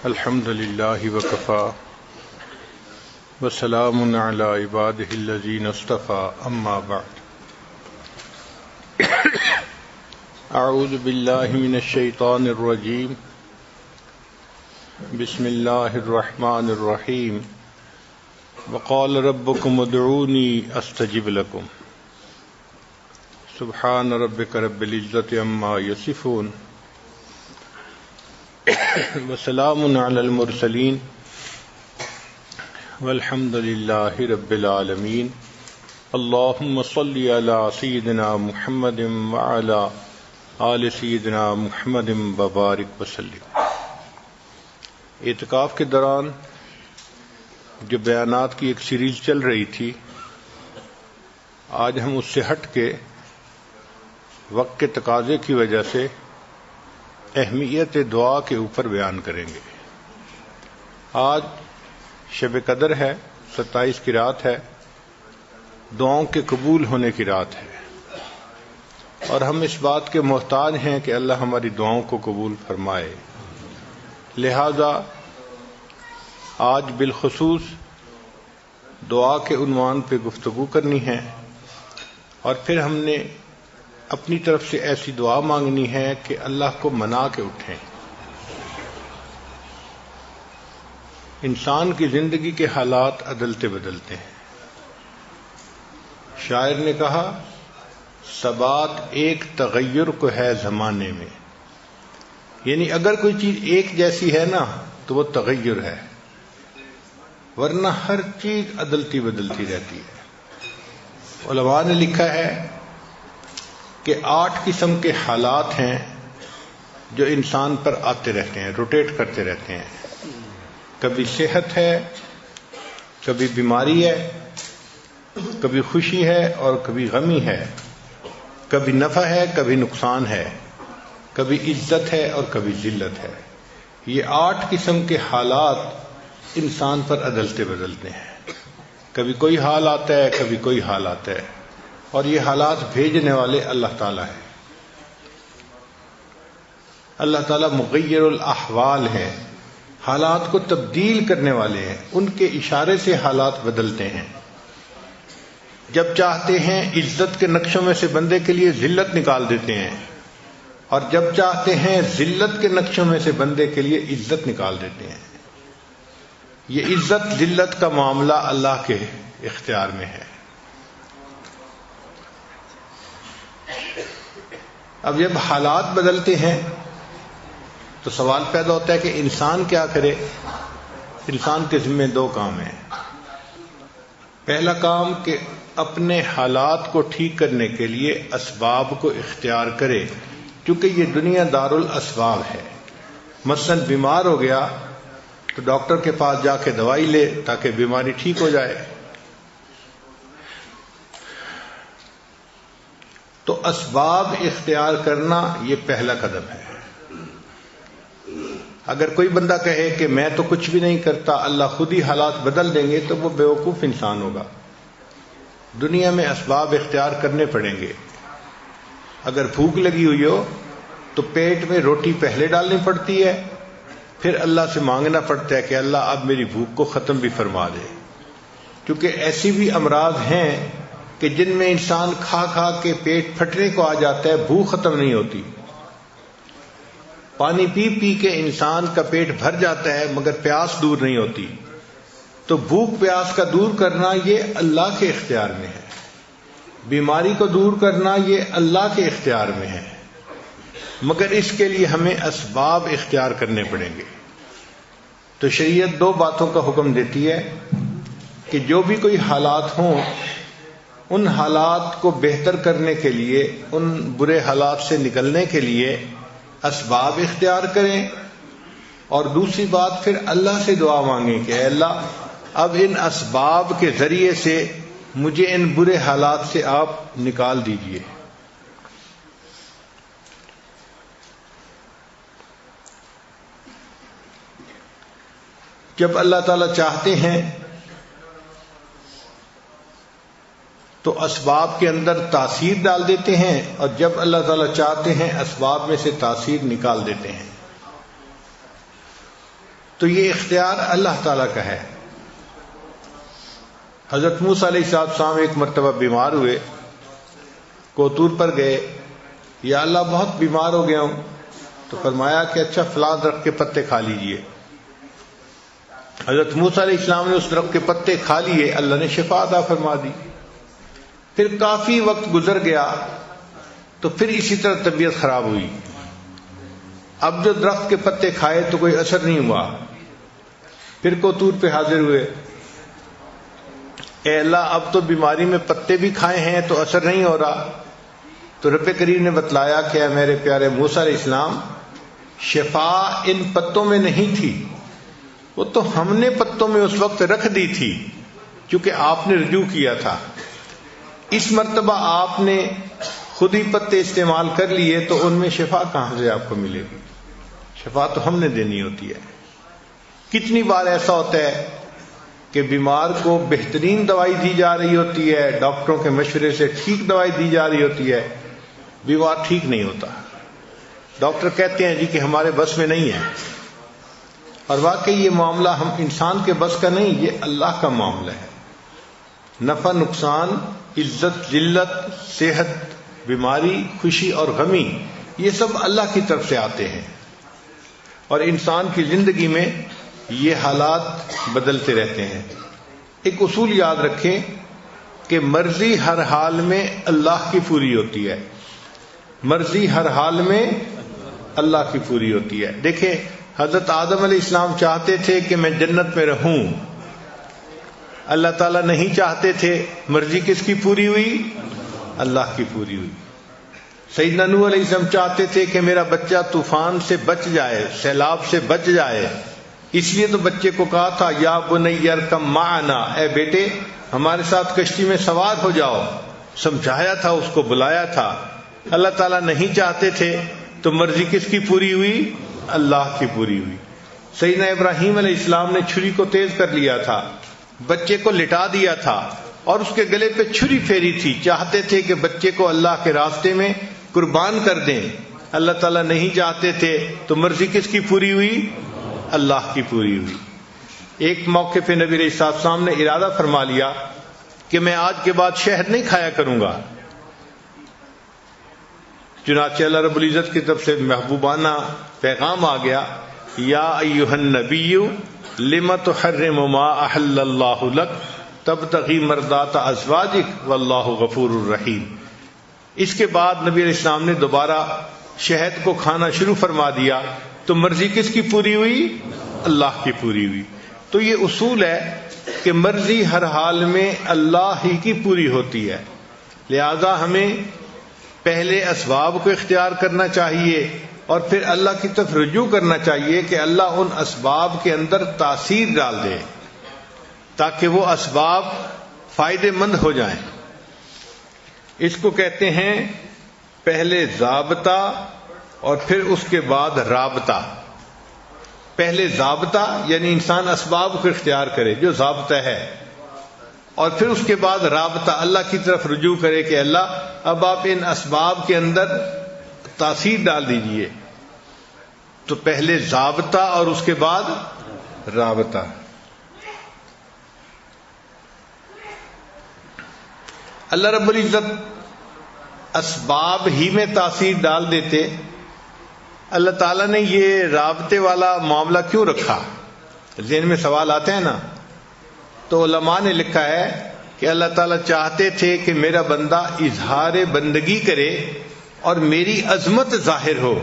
الحمد للہ وکفى وسلام علی عبادہ الذین اصطفى اما بعد اعوذ باللہ من الشیطان الرجیم بسم اللہ الرحمن الرحیم وقال ربکم ادعونی استجب لکم سبحان ربک رب العزۃ عما یصفون وسلام علی المرسلین والحمد للہ رب العالمین اللہم صل علی سیدنا محمد وعلی آل سیدنا محمد وبارک وسلم۔ اعتکاف کے دوران جو بیانات کی ایک سیریز چل رہی تھی، آج ہم اس سے ہٹ کے وقت کے تقاضے کی وجہ سے اہمیت دعا کے اوپر بیان کریں گے۔ آج شب قدر ہے، 27 کی رات ہے، دعاؤں کے قبول ہونے کی رات ہے، اور ہم اس بات کے محتاج ہیں کہ اللہ ہماری دعاؤں کو قبول فرمائے۔ لہذا آج بالخصوص دعا کے عنوان پہ گفتگو کرنی ہے، اور پھر ہم نے اپنی طرف سے ایسی دعا مانگنی ہے کہ اللہ کو منا کے اٹھیں۔ انسان کی زندگی کے حالات عدلتے بدلتے ہیں۔ شاعر نے کہا ثبات ایک تغیر کو ہے زمانے میں، یعنی اگر کوئی چیز ایک جیسی ہے نا تو وہ تغیر ہے، ورنہ ہر چیز عدلتی بدلتی رہتی ہے۔ علماء نے لکھا ہے کہ 8 قسم کے حالات ہیں جو انسان پر آتے رہتے ہیں، روٹیٹ کرتے رہتے ہیں۔ کبھی صحت ہے، کبھی بیماری ہے، کبھی خوشی ہے اور کبھی غمی ہے، کبھی نفع ہے کبھی نقصان ہے، کبھی عزت ہے اور کبھی ذلت ہے۔ یہ 8 قسم کے حالات انسان پر عدلتے بدلتے ہیں۔ کبھی کوئی حال آتا ہے، کبھی کوئی حال آتا ہے، اور یہ حالات بھیجنے والے اللہ تعالیٰ ہیں۔ اللہ تعالیٰ مغیر الاحوال ہیں، حالات کو تبدیل کرنے والے ہیں، ان کے اشارے سے حالات بدلتے ہیں۔ جب چاہتے ہیں عزت کے نقشوں میں سے بندے کے لیے ذلت نکال دیتے ہیں، اور جب چاہتے ہیں ذلت کے نقشوں میں سے بندے کے لیے عزت نکال دیتے ہیں۔ یہ عزت ذلت کا معاملہ اللہ کے اختیار میں ہے۔ اب جب حالات بدلتے ہیں تو سوال پیدا ہوتا ہے کہ انسان کیا کرے۔ انسان کے ذمہ 2 کام ہیں۔ پہلا کام کہ اپنے حالات کو ٹھیک کرنے کے لیے اسباب کو اختیار کرے، کیونکہ یہ دنیا دارالاسباب ہے۔ مثلا بیمار ہو گیا تو ڈاکٹر کے پاس جا کے دوائی لے تاکہ بیماری ٹھیک ہو جائے۔ تو اسباب اختیار کرنا یہ پہلا قدم ہے۔ اگر کوئی بندہ کہے کہ میں تو کچھ بھی نہیں کرتا، اللہ خود ہی حالات بدل دیں گے، تو وہ بیوقوف انسان ہوگا۔ دنیا میں اسباب اختیار کرنے پڑیں گے۔ اگر بھوک لگی ہوئی ہو تو پیٹ میں روٹی پہلے ڈالنی پڑتی ہے، پھر اللہ سے مانگنا پڑتا ہے کہ اللہ اب میری بھوک کو ختم بھی فرما دے، کیونکہ ایسی بھی امراض ہیں کہ جن میں انسان کھا کھا کے پیٹ پھٹنے کو آ جاتا ہے، بھوک ختم نہیں ہوتی۔ پانی پی پی کے انسان کا پیٹ بھر جاتا ہے مگر پیاس دور نہیں ہوتی۔ تو بھوک پیاس کا دور کرنا یہ اللہ کے اختیار میں ہے، بیماری کو دور کرنا یہ اللہ کے اختیار میں ہے، مگر اس کے لیے ہمیں اسباب اختیار کرنے پڑیں گے۔ تو شریعت 2 باتوں کا حکم دیتی ہے کہ جو بھی کوئی حالات ہوں، ان حالات کو بہتر کرنے کے لیے، ان برے حالات سے نکلنے کے لیے اسباب اختیار کریں، اور دوسری بات پھر اللہ سے دعا مانگیں کہ اے اللہ اب ان اسباب کے ذریعے سے مجھے ان برے حالات سے آپ نکال دیجئے۔ جب اللہ تعالیٰ چاہتے ہیں تو اسباب کے اندر تاثیر ڈال دیتے ہیں، اور جب اللہ تعالیٰ چاہتے ہیں اسباب میں سے تاثیر نکال دیتے ہیں۔ تو یہ اختیار اللہ تعالیٰ کا ہے. حضرت موسیٰ علیہ السلام ایک مرتبہ بیمار ہوئے, کوطور پر گئے, یا اللہ بہت بیمار ہو گیا ہوں. تو فرمایا کہ اچھا فلاں درخت کے پتے کھا لیجئے. حضرت موسیٰ علیہ السلام نے اس درخت کے پتے کھا لیے, اللہ نے شفا عطا فرما دی. پھر کافی وقت گزر گیا تو پھر اسی طرح طبیعت خراب ہوئی. اب جو درخت کے پتے کھائے تو کوئی اثر نہیں ہوا. پھر کوطور پہ حاضر ہوئے, اے اللہ اب تو بیماری میں پتے بھی کھائے ہیں تو اثر نہیں ہو رہا. تو رب کریم نے بتلایا کہ اے میرے پیارے موسیٰ علیہ السلام, شفا ان پتوں میں نہیں تھی, وہ تو ہم نے پتوں میں اس وقت رکھ دی تھی کیونکہ آپ نے رجوع کیا تھا. اس مرتبہ آپ نے خود ہی پتے استعمال کر لیے تو ان میں شفا کہاں سے آپ کو ملے گی؟ شفا تو ہم نے دینی ہوتی ہے. کتنی بار ایسا ہوتا ہے کہ بیمار کو بہترین دوائی دی جا رہی ہوتی ہے, ڈاکٹروں کے مشورے سے ٹھیک دوائی دی جا رہی ہوتی ہے, بیمار ٹھیک نہیں ہوتا. ڈاکٹر کہتے ہیں جی کہ ہمارے بس میں نہیں ہے, اور واقعی یہ معاملہ ہم انسان کے بس کا نہیں, یہ اللہ کا معاملہ ہے. نفع نقصان, عزت ذلت, صحت بیماری, خوشی اور غمی, یہ سب اللہ کی طرف سے آتے ہیں. اور انسان کی زندگی میں یہ حالات بدلتے رہتے ہیں. ایک اصول یاد رکھیں کہ مرضی ہر حال میں اللہ کی پوری ہوتی ہے. مرضی ہر حال میں اللہ کی پوری ہوتی ہے. دیکھیں حضرت آدم علیہ السلام چاہتے تھے کہ میں جنت میں رہوں, اللہ تعالیٰ نہیں چاہتے تھے. مرضی کس کی پوری ہوئی؟ اللہ کی پوری ہوئی. سیدنا نوح علیہ السلام چاہتے تھے کہ میرا بچہ طوفان سے بچ جائے, سیلاب سے بچ جائے, اس لیے تو بچے کو کہا تھا یا بنی ارکب معنا, اے بیٹے ہمارے ساتھ کشتی میں سوار ہو جاؤ. سمجھایا تھا, اس کو بلایا تھا. اللہ تعالیٰ نہیں چاہتے تھے تو مرضی کس کی پوری ہوئی؟ اللہ کی پوری ہوئی. سیدنا ابراہیم علیہ السلام نے چھری کو تیز کر لیا تھا, بچے کو لٹا دیا تھا اور اس کے گلے پہ چھری پھیری تھی. چاہتے تھے کہ بچے کو اللہ کے راستے میں قربان کر دیں. اللہ تعالیٰ نہیں چاہتے تھے تو مرضی کس کی پوری ہوئی؟ اللہ کی پوری ہوئی. ایک موقع پہ نبی علیہ السلام نے ارادہ فرما لیا کہ میں آج کے بعد شہد نہیں کھایا کروں گا. چنانچہ اللہ رب العزت کی طرف سے محبوبانہ پیغام آ گیا, یا ایھا النبی لم تحرم ما احل اللہ لک تبتغی مرضات ازواجک واللہ غفور الرحیم. اس کے بعد نبی علیہ السلام نے دوبارہ شہد کو کھانا شروع فرما دیا تو مرضی کس کی پوری ہوئی؟ اللہ کی پوری ہوئی. تو یہ اصول ہے کہ مرضی ہر حال میں اللہ ہی کی پوری ہوتی ہے. لہذا ہمیں پہلے اسباب کو اختیار کرنا چاہیے اور پھر اللہ کی طرف رجوع کرنا چاہیے کہ اللہ ان اسباب کے اندر تاثیر ڈال دے تاکہ وہ اسباب فائدے مند ہو جائیں. اس کو کہتے ہیں پہلے ضابطہ اور پھر اس کے بعد رابطہ. پہلے ضابطہ یعنی انسان اسباب کو اختیار کرے جو ضابطہ ہے, اور پھر اس کے بعد رابطہ اللہ کی طرف رجوع کرے کہ اللہ اب آپ ان اسباب کے اندر تاثیر ڈال دیجئے. تو پہلے ضابطہ اور اس کے بعد رابطہ. اللہ رب العزت اسباب ہی میں تاثیر ڈال دیتے, اللہ تعالیٰ نے یہ رابطے والا معاملہ کیوں رکھا؟ ذہن میں سوال آتے ہیں نا. تو علماء نے لکھا ہے کہ اللہ تعالیٰ چاہتے تھے کہ میرا بندہ اظہار بندگی کرے اور میری عظمت ظاہر ہو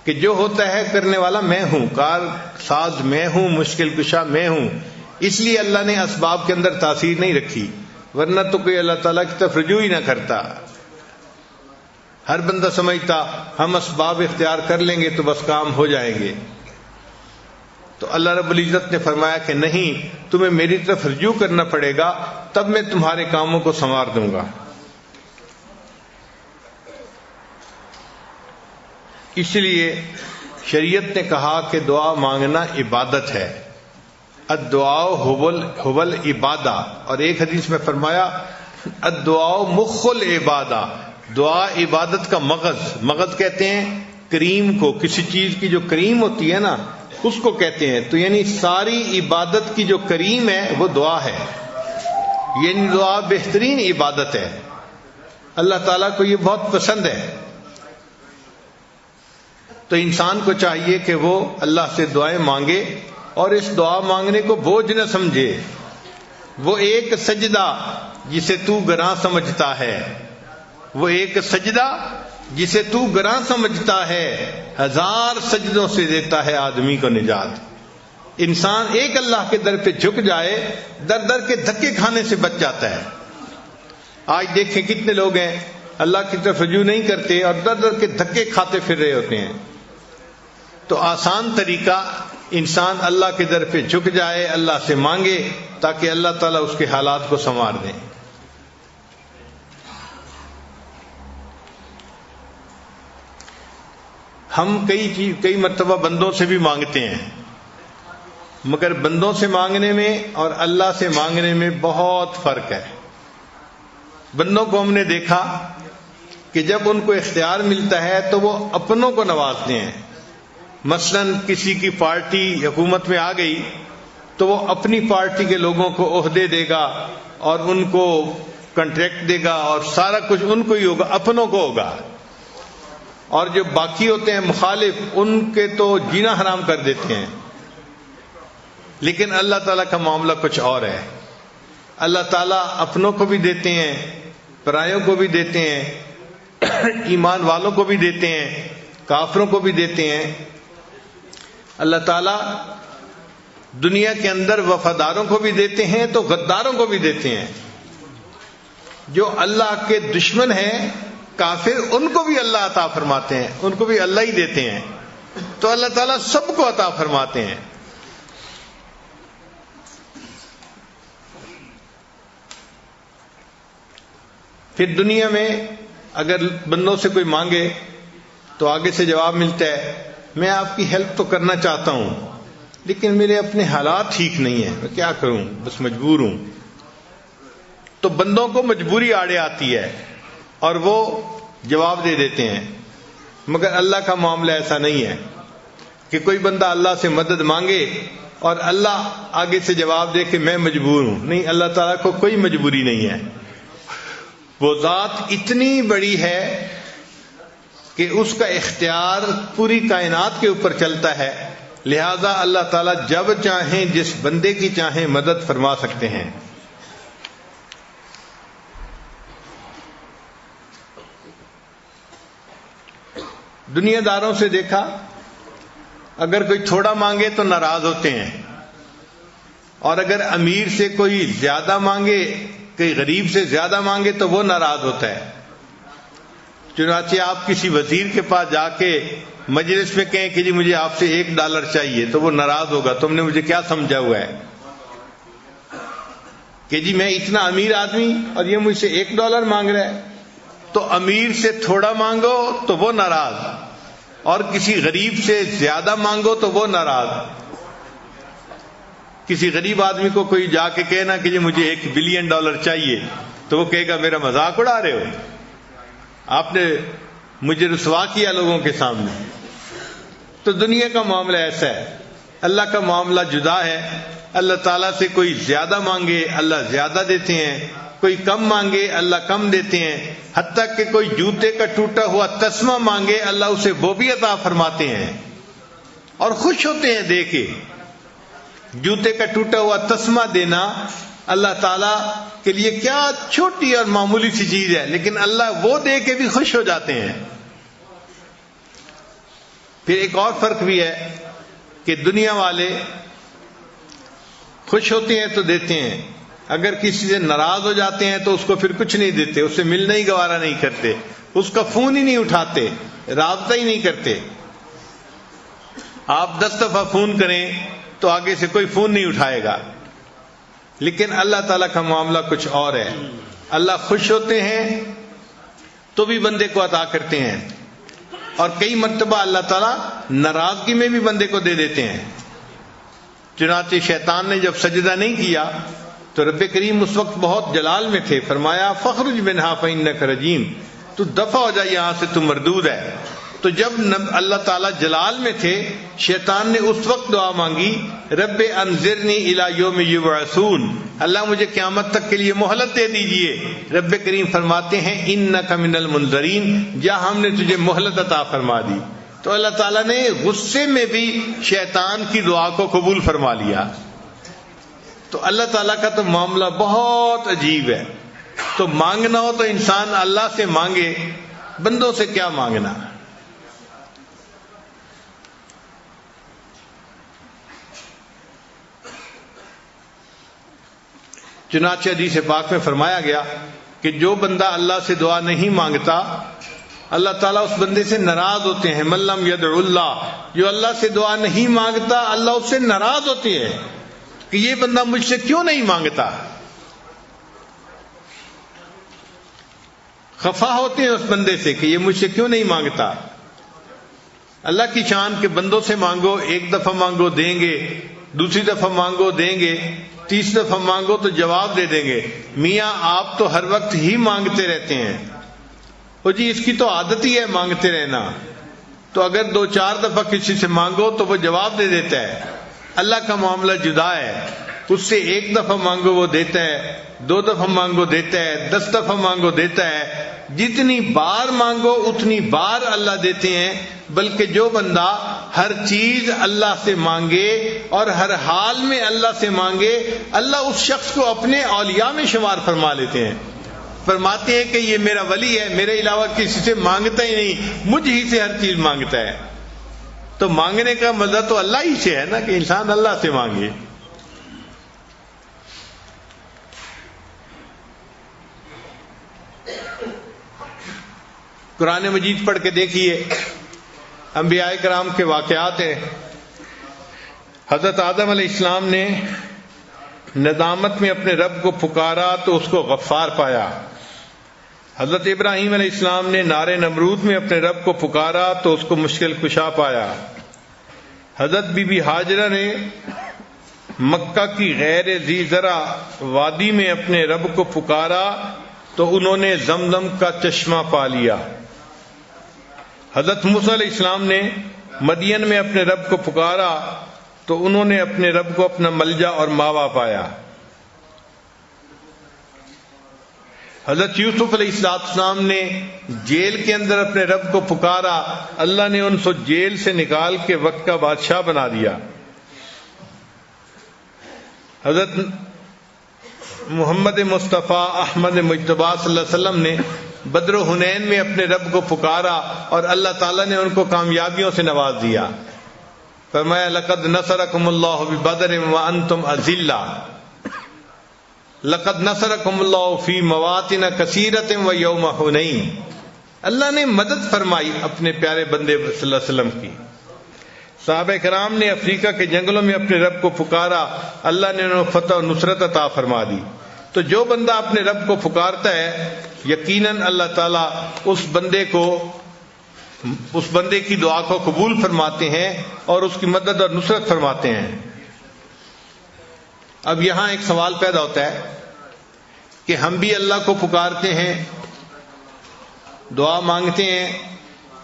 کہ جو ہوتا ہے کرنے والا میں ہوں, کار ساز میں ہوں, مشکل کشا میں ہوں. اس لیے اللہ نے اسباب کے اندر تاثیر نہیں رکھی, ورنہ تو کوئی اللہ تعالیٰ کی طرف رجوع ہی نہ کرتا. ہر بندہ سمجھتا ہم اسباب اختیار کر لیں گے تو بس کام ہو جائیں گے. تو اللہ رب العزت نے فرمایا کہ نہیں, تمہیں میری طرف رجوع کرنا پڑے گا, تب میں تمہارے کاموں کو سنوار دوں گا. اس لیے شریعت نے کہا کہ دعا مانگنا عبادت ہے. الدعاء هو العبادہ, اور ایک حدیث میں فرمایا الدعاء مخ العبادہ, دعا عبادت کا مغز. مغز کہتے ہیں کریم کو, کسی چیز کی جو کریم ہوتی ہے نا اس کو کہتے ہیں. تو یعنی ساری عبادت کی جو کریم ہے وہ دعا ہے. یعنی دعا بہترین عبادت ہے. اللہ تعالیٰ کو یہ بہت پسند ہے. تو انسان کو چاہیے کہ وہ اللہ سے دعائیں مانگے اور اس دعا مانگنے کو بوجھ نہ سمجھے. وہ ایک سجدہ جسے تو گراں سمجھتا ہے، وہ ایک سجدہ جسے تو گراں سمجھتا ہے، 1000 سجدوں سے دیتا ہے آدمی کو نجات. انسان ایک اللہ کے در پہ جھک جائے، در در کے دھکے کھانے سے بچ جاتا ہے. آج دیکھیں کتنے لوگ ہیں اللہ کی طرف رجوع نہیں کرتے اور در در کے دھکے کھاتے پھر رہے ہوتے ہیں. تو آسان طریقہ انسان اللہ کے در پہ جھک جائے، اللہ سے مانگے تاکہ اللہ تعالیٰ اس کے حالات کو سنوار دیں. ہم کئی مرتبہ بندوں سے بھی مانگتے ہیں، مگر بندوں سے مانگنے میں اور اللہ سے مانگنے میں بہت فرق ہے. بندوں کو ہم نے دیکھا کہ جب ان کو اختیار ملتا ہے تو وہ اپنوں کو نوازتے ہیں. مثلا کسی کی پارٹی حکومت میں آ گئی تو وہ اپنی پارٹی کے لوگوں کو عہدے دے گا اور ان کو کنٹریکٹ دے گا اور سارا کچھ ان کو ہی ہوگا، اپنوں کو ہوگا. اور جو باقی ہوتے ہیں مخالف، ان کے تو جینا حرام کر دیتے ہیں. لیکن اللہ تعالیٰ کا معاملہ کچھ اور ہے. اللہ تعالیٰ اپنوں کو بھی دیتے ہیں، پرایوں کو بھی دیتے ہیں، ایمان والوں کو بھی دیتے ہیں، کافروں کو بھی دیتے ہیں. اللہ تعالیٰ دنیا کے اندر وفاداروں کو بھی دیتے ہیں تو غداروں کو بھی دیتے ہیں. جو اللہ کے دشمن ہیں کافر، ان کو بھی اللہ عطا فرماتے ہیں، ان کو بھی اللہ ہی دیتے ہیں. تو اللہ تعالیٰ سب کو عطا فرماتے ہیں. پھر دنیا میں اگر بندوں سے کوئی مانگے تو آگے سے جواب ملتا ہے میں آپ کی ہیلپ تو کرنا چاہتا ہوں لیکن میرے اپنے حالات ٹھیک نہیں ہیں، میں کیا کروں، بس مجبور ہوں. تو بندوں کو مجبوری آڑے آتی ہے اور وہ جواب دے دیتے ہیں. مگر اللہ کا معاملہ ایسا نہیں ہے کہ کوئی بندہ اللہ سے مدد مانگے اور اللہ آگے سے جواب دے کہ میں مجبور ہوں. نہیں، اللہ تعالیٰ کو کوئی مجبوری نہیں ہے. وہ ذات اتنی بڑی ہے کہ اس کا اختیار پوری کائنات کے اوپر چلتا ہے، لہذا اللہ تعالیٰ جب چاہیں جس بندے کی چاہیں مدد فرما سکتے ہیں. دنیا داروں سے دیکھا، اگر کوئی تھوڑا مانگے تو ناراض ہوتے ہیں، اور اگر امیر سے کوئی زیادہ مانگے، کوئی غریب سے زیادہ مانگے تو وہ ناراض ہوتا ہے. چنانچہ آپ کسی وزیر کے پاس جا کے مجلس میں کہیں کہ جی مجھے آپ سے $1 چاہیے تو وہ ناراض ہوگا، تم نے مجھے کیا سمجھا ہوا ہے کہ جی میں اتنا امیر آدمی اور یہ مجھ سے $1 مانگ رہا ہے. تو امیر سے تھوڑا مانگو تو وہ ناراض، اور کسی غریب سے زیادہ مانگو تو وہ ناراض. کسی غریب آدمی کو کوئی جا کے کہنا کہ جی مجھے $1 بلین چاہیے تو وہ کہے گا میرا مذاق اڑا رہے ہو، آپ نے مجھے رسوا کیا لوگوں کے سامنے. تو دنیا کا معاملہ ایسا ہے، اللہ کا معاملہ جدا ہے. اللہ تعالیٰ سے کوئی زیادہ مانگے اللہ زیادہ دیتے ہیں، کوئی کم مانگے اللہ کم دیتے ہیں. حتیٰ کہ کوئی جوتے کا ٹوٹا ہوا تسمہ مانگے اللہ اسے وہ بھی عطا فرماتے ہیں اور خوش ہوتے ہیں دے کے. جوتے کا ٹوٹا ہوا تسمہ دینا اللہ تعالیٰ کے لیے کیا چھوٹی اور معمولی سی چیز ہے، لیکن اللہ وہ دے کے بھی خوش ہو جاتے ہیں. پھر ایک اور فرق بھی ہے کہ دنیا والے خوش ہوتے ہیں تو دیتے ہیں، اگر کسی سے ناراض ہو جاتے ہیں تو اس کو پھر کچھ نہیں دیتے، اس سے ملنا ہی گوارا نہیں کرتے، اس کا فون ہی نہیں اٹھاتے، رابطہ ہی نہیں کرتے. آپ 10 دفعہ فون کریں تو آگے سے کوئی فون نہیں اٹھائے گا. لیکن اللہ تعالیٰ کا معاملہ کچھ اور ہے. اللہ خوش ہوتے ہیں تو بھی بندے کو عطا کرتے ہیں، اور کئی مرتبہ اللہ تعالیٰ ناراضگی میں بھی بندے کو دے دیتے ہیں. چنانچہ شیطان نے جب سجدہ نہیں کیا تو رب کریم اس وقت بہت جلال میں تھے، فرمایا فخرج منہا فإنک رجیم، تو دفع ہو جا یہاں سے، تو مردود ہے. تو جب اللہ تعالیٰ جلال میں تھے شیطان نے اس وقت دعا مانگی رب انذرنی الی یوم یبعثون، اللہ مجھے قیامت تک کے لیے مہلت دے دیجئے۔ رب کریم فرماتے ہیں انک من المنذرین، جا ہم نے تجھے مہلت عطا فرما دی۔ تو اللہ تعالیٰ نے غصے میں بھی شیطان کی دعا کو قبول فرما لیا۔ تو اللہ تعالیٰ کا تو معاملہ بہت عجیب ہے۔ تو مانگنا ہو تو انسان اللہ سے مانگے، بندوں سے کیا مانگنا۔ چنانچہ حدیث پاک میں فرمایا گیا کہ جو بندہ اللہ سے دعا نہیں مانگتا اللہ تعالیٰ اس بندے سے ناراض ہوتے ہیں۔ من لم یدع اللہ، جو اللہ سے دعا نہیں مانگتا اللہ اس سے ناراض ہوتے ہیں کہ یہ بندہ مجھ سے کیوں نہیں مانگتا، خفا ہوتے ہیں اس بندے سے کہ یہ مجھ سے کیوں نہیں مانگتا۔ اللہ کی شان کے بندوں سے مانگو، ایک دفعہ مانگو دیں گے، دوسری دفعہ مانگو دیں گے، تیسری دفعہ مانگو تو جواب دے دیں گے۔ میاں آپ تو ہر وقت ہی مانگتے رہتے ہیں، وہ جی اس کی تو عادت ہی ہے مانگتے رہنا، تو اگر 2-4 دفعہ کسی سے مانگو تو وہ جواب دے دیتا ہے۔ اللہ کا معاملہ جدا ہے، اس سے 1 دفعہ مانگو وہ دیتا ہے، 2 دفعہ مانگو دیتا ہے، 10 دفعہ مانگو دیتا ہے، جتنی بار مانگو اتنی بار اللہ دیتے ہیں۔ بلکہ جو بندہ ہر چیز اللہ سے مانگے اور ہر حال میں اللہ سے مانگے اللہ اس شخص کو اپنے اولیاء میں شمار فرما لیتے ہیں۔ فرماتے ہیں کہ یہ میرا ولی ہے، میرے علاوہ کسی سے مانگتا ہی نہیں، مجھ ہی سے ہر چیز مانگتا ہے۔ تو مانگنے کا مزہ تو اللہ ہی سے ہے نا کہ انسان اللہ سے مانگے۔ قرآن مجید پڑھ کے دیکھیے، انبیاء کرام کے واقعات ہیں۔ حضرت آدم علیہ السلام نے ندامت میں اپنے رب کو پکارا تو اس کو غفار پایا۔ حضرت ابراہیم علیہ السلام نے نار نمرود میں اپنے رب کو پکارا تو اس کو مشکل کشا پایا۔ حضرت بی بی ہاجرہ نے مکہ کی غیر ذی زرع وادی میں اپنے رب کو پکارا تو انہوں نے زمزم کا چشمہ پا لیا۔ حضرت موسیٰ علیہ السلام نے مدین میں اپنے رب کو پکارا تو انہوں نے اپنے رب کو اپنا ملجا اور ماوا پایا۔ حضرت یوسف علیہ السلام نے جیل کے اندر اپنے رب کو پکارا، اللہ نے ان کو جیل سے نکال کے وقت کا بادشاہ بنا دیا۔ حضرت محمد مصطفیٰ احمد مجتبیٰ صلی اللہ علیہ وسلم نے بدر و حنین میں اپنے رب کو پکارا اور اللہ تعالیٰ نے ان کو کامیابیوں سے نواز دیا۔ فرمایا لقد نصرکم اللہ ببدر وانتم اذلہ، لقد نصرکم اللہ فی مواطن کثیرۃ ویوم حنین، اللہ نے مدد فرمائی اپنے پیارے بندے صلی اللہ علیہ وسلم کی۔ صحابہ کرام نے افریقہ کے جنگلوں میں اپنے رب کو پکارا، اللہ نے انہیں فتح و نصرت عطا فرما دی۔ تو جو بندہ اپنے رب کو پکارتا ہے یقیناً اللہ تعالیٰ اس بندے کی دعا کو قبول فرماتے ہیں اور اس کی مدد اور نصرت فرماتے ہیں۔ اب یہاں ایک سوال پیدا ہوتا ہے کہ ہم بھی اللہ کو پکارتے ہیں، دعا مانگتے ہیں،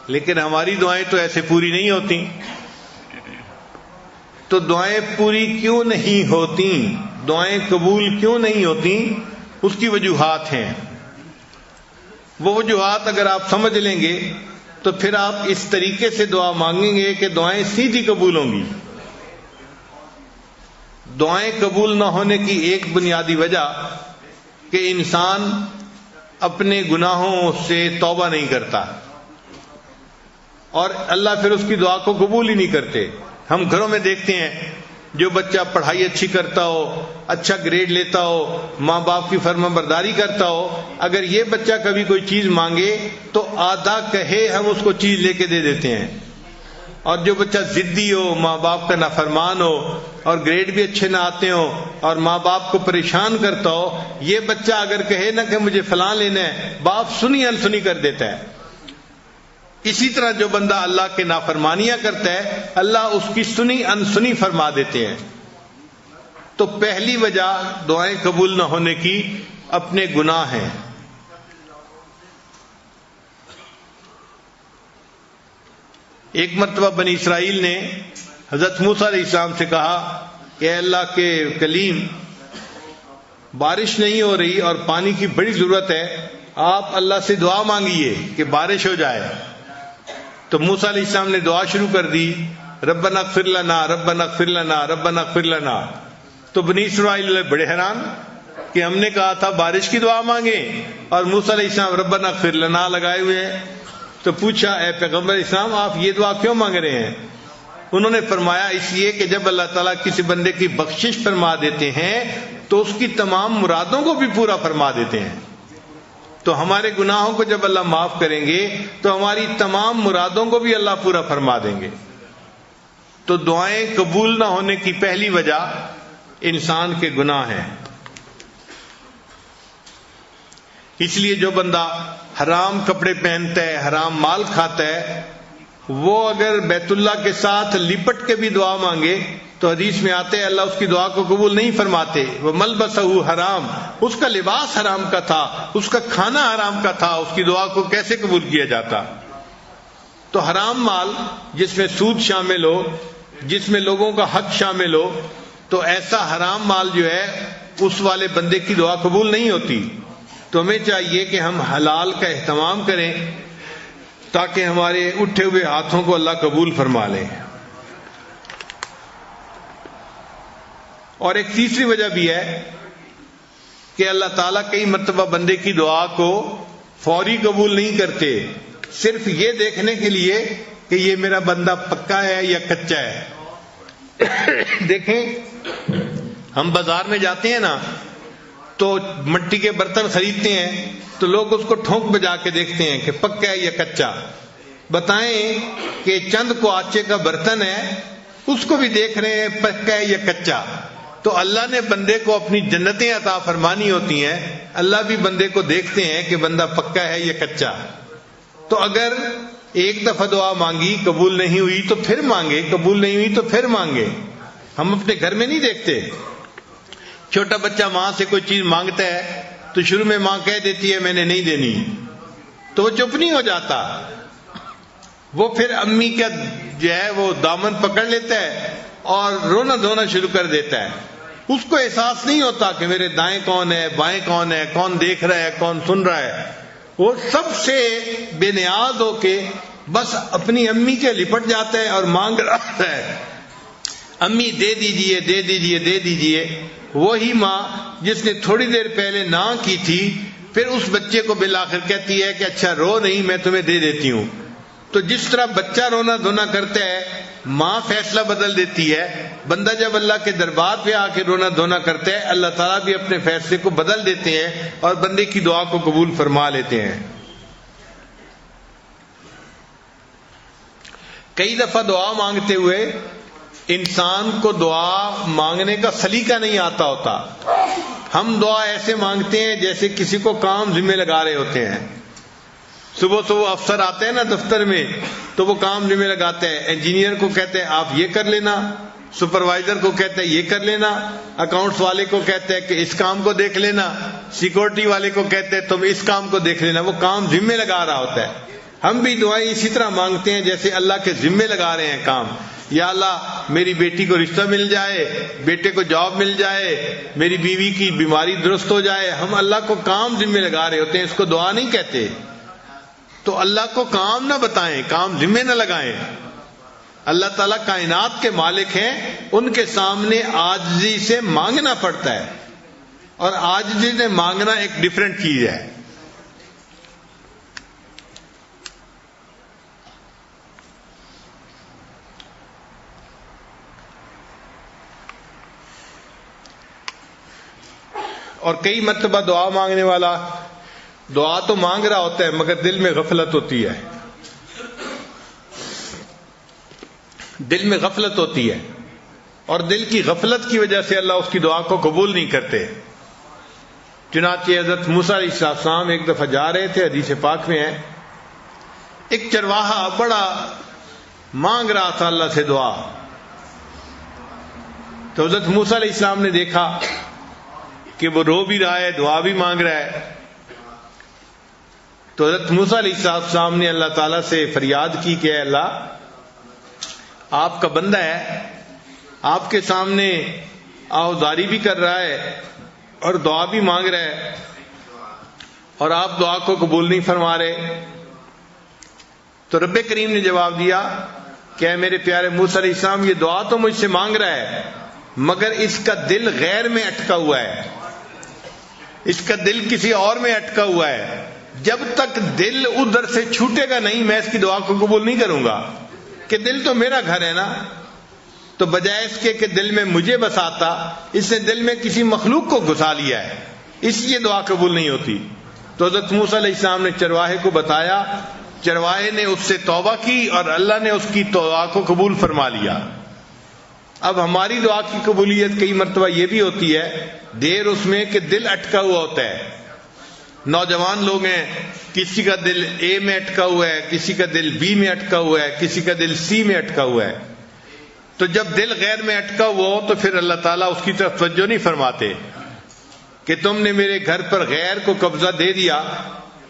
لیکن ہماری دعائیں تو ایسے پوری نہیں ہوتی۔ تو دعائیں پوری کیوں نہیں ہوتی، دعائیں قبول کیوں نہیں ہوتی؟ اس کی وجوہات ہیں۔ وہ وجوہات اگر آپ سمجھ لیں گے تو پھر آپ اس طریقے سے دعا مانگیں گے کہ دعائیں سیدھی قبول ہوں گی۔ دعائیں قبول نہ ہونے کی ایک بنیادی وجہ کہ انسان اپنے گناہوں سے توبہ نہیں کرتا اور اللہ پھر اس کی دعا کو قبول ہی نہیں کرتے۔ ہم گھروں میں دیکھتے ہیں جو بچہ پڑھائی اچھی کرتا ہو، اچھا گریڈ لیتا ہو، ماں باپ کی فرما برداری کرتا ہو، اگر یہ بچہ کبھی کوئی چیز مانگے تو آدھا کہے ہم اس کو چیز لے کے دے دیتے ہیں، اور جو بچہ ضدی ہو، ماں باپ کا نافرمان ہو اور گریڈ بھی اچھے نہ آتے ہوں اور ماں باپ کو پریشان کرتا ہو، یہ بچہ اگر کہے نا کہ مجھے فلاں لینا ہے، باپ سنی انسنی کر دیتا ہے۔ اسی طرح جو بندہ اللہ کے نافرمانیاں کرتا ہے اللہ اس کی سنی انسنی فرما دیتے ہیں۔ تو پہلی وجہ دعائیں قبول نہ ہونے کی اپنے گناہ ہیں۔ ایک مرتبہ بنی اسرائیل نے حضرت موسیٰ علیہ السلام سے کہا کہ اے اللہ کے کلیم، بارش نہیں ہو رہی اور پانی کی بڑی ضرورت ہے، آپ اللہ سے دعا مانگیے کہ بارش ہو جائے۔ تو موسیٰ علیہ السلام نے دعا شروع کر دی، ربنا اغفر لنا ربنا اغفر لنا ربنا اغفر لنا۔ تو بنی اسرائیل بڑے حیران کہ ہم نے کہا تھا بارش کی دعا مانگیں اور موسیٰ علیہ السلام ربنا اغفر لنا لگائے ہوئے ہیں۔ تو پوچھا اے پیغمبر اسلام، آپ یہ دعا کیوں مانگ رہے ہیں؟ انہوں نے فرمایا اس لیے کہ جب اللہ تعالیٰ کسی بندے کی بخشش فرما دیتے ہیں تو اس کی تمام مرادوں کو بھی پورا فرما دیتے ہیں۔ تو ہمارے گناہوں کو جب اللہ معاف کریں گے تو ہماری تمام مرادوں کو بھی اللہ پورا فرما دیں گے۔ تو دعائیں قبول نہ ہونے کی پہلی وجہ انسان کے گناہ ہیں۔ اس لیے جو بندہ حرام کپڑے پہنتا ہے، حرام مال کھاتا ہے، وہ اگر بیت اللہ کے ساتھ لپٹ کے بھی دعا مانگے تو حدیث میں آتے اللہ اس کی دعا کو قبول نہیں فرماتے۔ وہ ملبسہ حرام، اس کا لباس حرام کا تھا، اس کا کھانا حرام کا تھا، اس کی دعا کو کیسے قبول کیا جاتا؟ تو حرام مال جس میں سود شامل ہو، جس میں لوگوں کا حق شامل ہو، تو ایسا حرام مال جو ہے اس والے بندے کی دعا قبول نہیں ہوتی۔ تو ہمیں چاہیے کہ ہم حلال کا اہتمام کریں تاکہ ہمارے اٹھے ہوئے ہاتھوں کو اللہ قبول فرما لے۔ اور ایک تیسری وجہ بھی ہے کہ اللہ تعالیٰ کئی مرتبہ بندے کی دعا کو فوری قبول نہیں کرتے، صرف یہ دیکھنے کے لیے کہ یہ میرا بندہ پکا ہے یا کچا ہے۔ دیکھیں ہم بازار میں جاتے ہیں نا تو مٹی کے برتن خریدتے ہیں تو لوگ اس کو ٹھونک بجا کے دیکھتے ہیں کہ پکا ہے یا کچا۔ بتائیں کہ چند کو آچے کا برتن ہے، اس کو بھی دیکھ رہے ہیں پکا ہے یا کچا۔ تو اللہ نے بندے کو اپنی جنتیں عطا فرمانی ہوتی ہیں، اللہ بھی بندے کو دیکھتے ہیں کہ بندہ پکا ہے یا کچا۔ تو اگر ایک دفعہ دعا مانگی قبول نہیں ہوئی تو پھر مانگے، قبول نہیں ہوئی تو پھر مانگے۔ ہم اپنے گھر میں نہیں دیکھتے، چھوٹا بچہ ماں سے کوئی چیز مانگتا ہے تو شروع میں ماں کہہ دیتی ہے میں نے نہیں دینی، تو وہ چپ نہیں ہو جاتا، وہ پھر امی کا جو ہے وہ دامن پکڑ لیتا ہے اور رونا دھونا شروع کر دیتا ہے۔ اس کو احساس نہیں ہوتا کہ میرے دائیں کون ہے، بائیں کون ہے، کون دیکھ رہا ہے، کون سن رہا ہے۔ وہ سب سے بے نیاز ہو کے بس اپنی امی کے لپٹ جاتا ہے اور مانگ رہا ہے، امی دے دیجئے دے دیجئے دے دیجئے۔ وہی ماں جس نے تھوڑی دیر پہلے نہ کی تھی پھر اس بچے کو بالآخر کہتی ہے کہ اچھا رو نہیں، میں تمہیں دے دیتی ہوں۔ تو جس طرح بچہ رونا دھونا کرتا ہے، ماں فیصلہ بدل دیتی ہے، بندہ جب اللہ کے دربار پہ آ کے رونا دھونا کرتا ہے اللہ تعالیٰ بھی اپنے فیصلے کو بدل دیتے ہیں اور بندے کی دعا کو قبول فرما لیتے ہیں۔ کئی دفعہ دعا مانگتے ہوئے انسان کو دعا مانگنے کا سلیقہ نہیں آتا ہوتا۔ ہم دعا ایسے مانگتے ہیں جیسے کسی کو کام ذمہ لگا رہے ہوتے ہیں۔ صبح صبح افسر آتے ہیں نا دفتر میں تو وہ کام ذمہ لگاتے ہیں، انجینئر کو کہتے ہیں آپ یہ کر لینا، سپروائزر کو کہتے ہیں یہ کر لینا، اکاؤنٹس والے کو کہتے ہیں کہ اس کام کو دیکھ لینا، سیکورٹی والے کو کہتے ہیں تم اس کام کو دیکھ لینا، وہ کام ذمہ لگا رہا ہوتا ہے۔ ہم بھی دعائیں اسی طرح مانگتے ہیں جیسے اللہ کے ذمہ لگا رہے ہیں کام۔ یا اللہ میری بیٹی کو رشتہ مل جائے، بیٹے کو جاب مل جائے، میری بیوی کی بیماری درست ہو جائے۔ ہم اللہ کو کام ذمہ لگا رہے ہوتے ہیں، اس کو دعا نہیں کہتے۔ تو اللہ کو کام نہ بتائیں، کام ذمہ نہ لگائیں۔ اللہ تعالیٰ کائنات کے مالک ہیں، ان کے سامنے عاجزی سے مانگنا پڑتا ہے، اور عاجزی سے مانگنا ایک ڈیفرنٹ چیز ہے۔ اور کئی مرتبہ دعا مانگنے والا دعا تو مانگ رہا ہوتا ہے مگر دل میں غفلت ہوتی ہے، دل میں غفلت ہوتی ہے، اور دل کی غفلت کی وجہ سے اللہ اس کی دعا کو قبول نہیں کرتے۔ چنانچہ حضرت موسیٰ علیہ السلام ایک دفعہ جا رہے تھے، حدیث پاک میں ہے، ایک چرواہا بڑا مانگ رہا تھا اللہ سے دعا۔ تو حضرت موسیٰ علیہ السلام نے دیکھا کہ وہ رو بھی رہا ہے، دعا بھی مانگ رہا ہے۔ تو حضرت موسیٰ علیہ السلام نے اللہ تعالیٰ سے فریاد کی کہ اے اللہ آپ کا بندہ ہے، آپ کے سامنے آہوازاری بھی کر رہا ہے اور دعا بھی مانگ رہا ہے، اور آپ دعا کو قبول نہیں فرما رہے، تو رب کریم نے جواب دیا کہ اے میرے پیارے موسیٰ علیہ السلام، یہ دعا تو مجھ سے مانگ رہا ہے مگر اس کا دل غیر میں اٹکا ہوا ہے، اس کا دل کسی اور میں اٹکا ہوا ہے، جب تک دل ادھر سے چھوٹے گا نہیں میں اس کی دعا کو قبول نہیں کروں گا، کہ دل تو میرا گھر ہے نا، تو بجائے اس کے کہ دل میں مجھے بساتا، اس نے دل میں کسی مخلوق کو گھسا لیا ہے، اس لیے دعا قبول نہیں ہوتی۔ تو حضرت موسیٰ علیہ السلام نے چرواہے کو بتایا، چرواہے نے اس سے توبہ کی اور اللہ نے اس کی دعا کو قبول فرما لیا۔ اب ہماری دعا کی قبولیت کئی مرتبہ یہ بھی ہوتی ہے دیر اس میں کہ دل اٹکا ہوا ہوتا ہے۔ نوجوان لوگ ہیں، کسی کا دل اے میں اٹکا ہوا ہے، کسی کا دل بی میں اٹکا ہوا ہے، کسی کا دل سی میں اٹکا ہوا ہے، تو جب دل غیر میں اٹکا ہوا ہو تو پھر اللہ تعالیٰ اس کی طرف توجہ نہیں فرماتے کہ تم نے میرے گھر پر غیر کو قبضہ دے دیا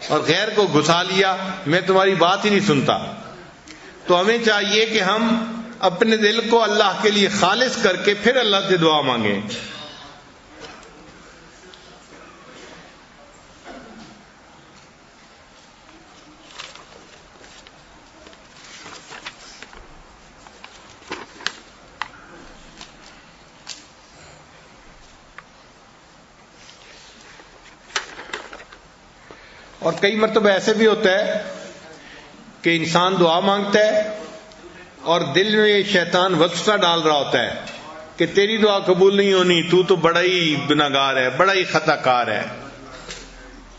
اور غیر کو گھسا لیا، میں تمہاری بات ہی نہیں سنتا۔ تو ہمیں چاہیے کہ ہم اپنے دل کو اللہ کے لیے خالص کر کے پھر اللہ سے دعا مانگیں۔ اور کئی مرتبہ ایسے بھی ہوتا ہے کہ انسان دعا مانگتا ہے اور دل میں شیطان وسوسہ ڈال رہا ہوتا ہے کہ تیری دعا قبول نہیں ہونی، تو بڑا ہی گناہگار ہے، بڑا ہی خطا کار ہے،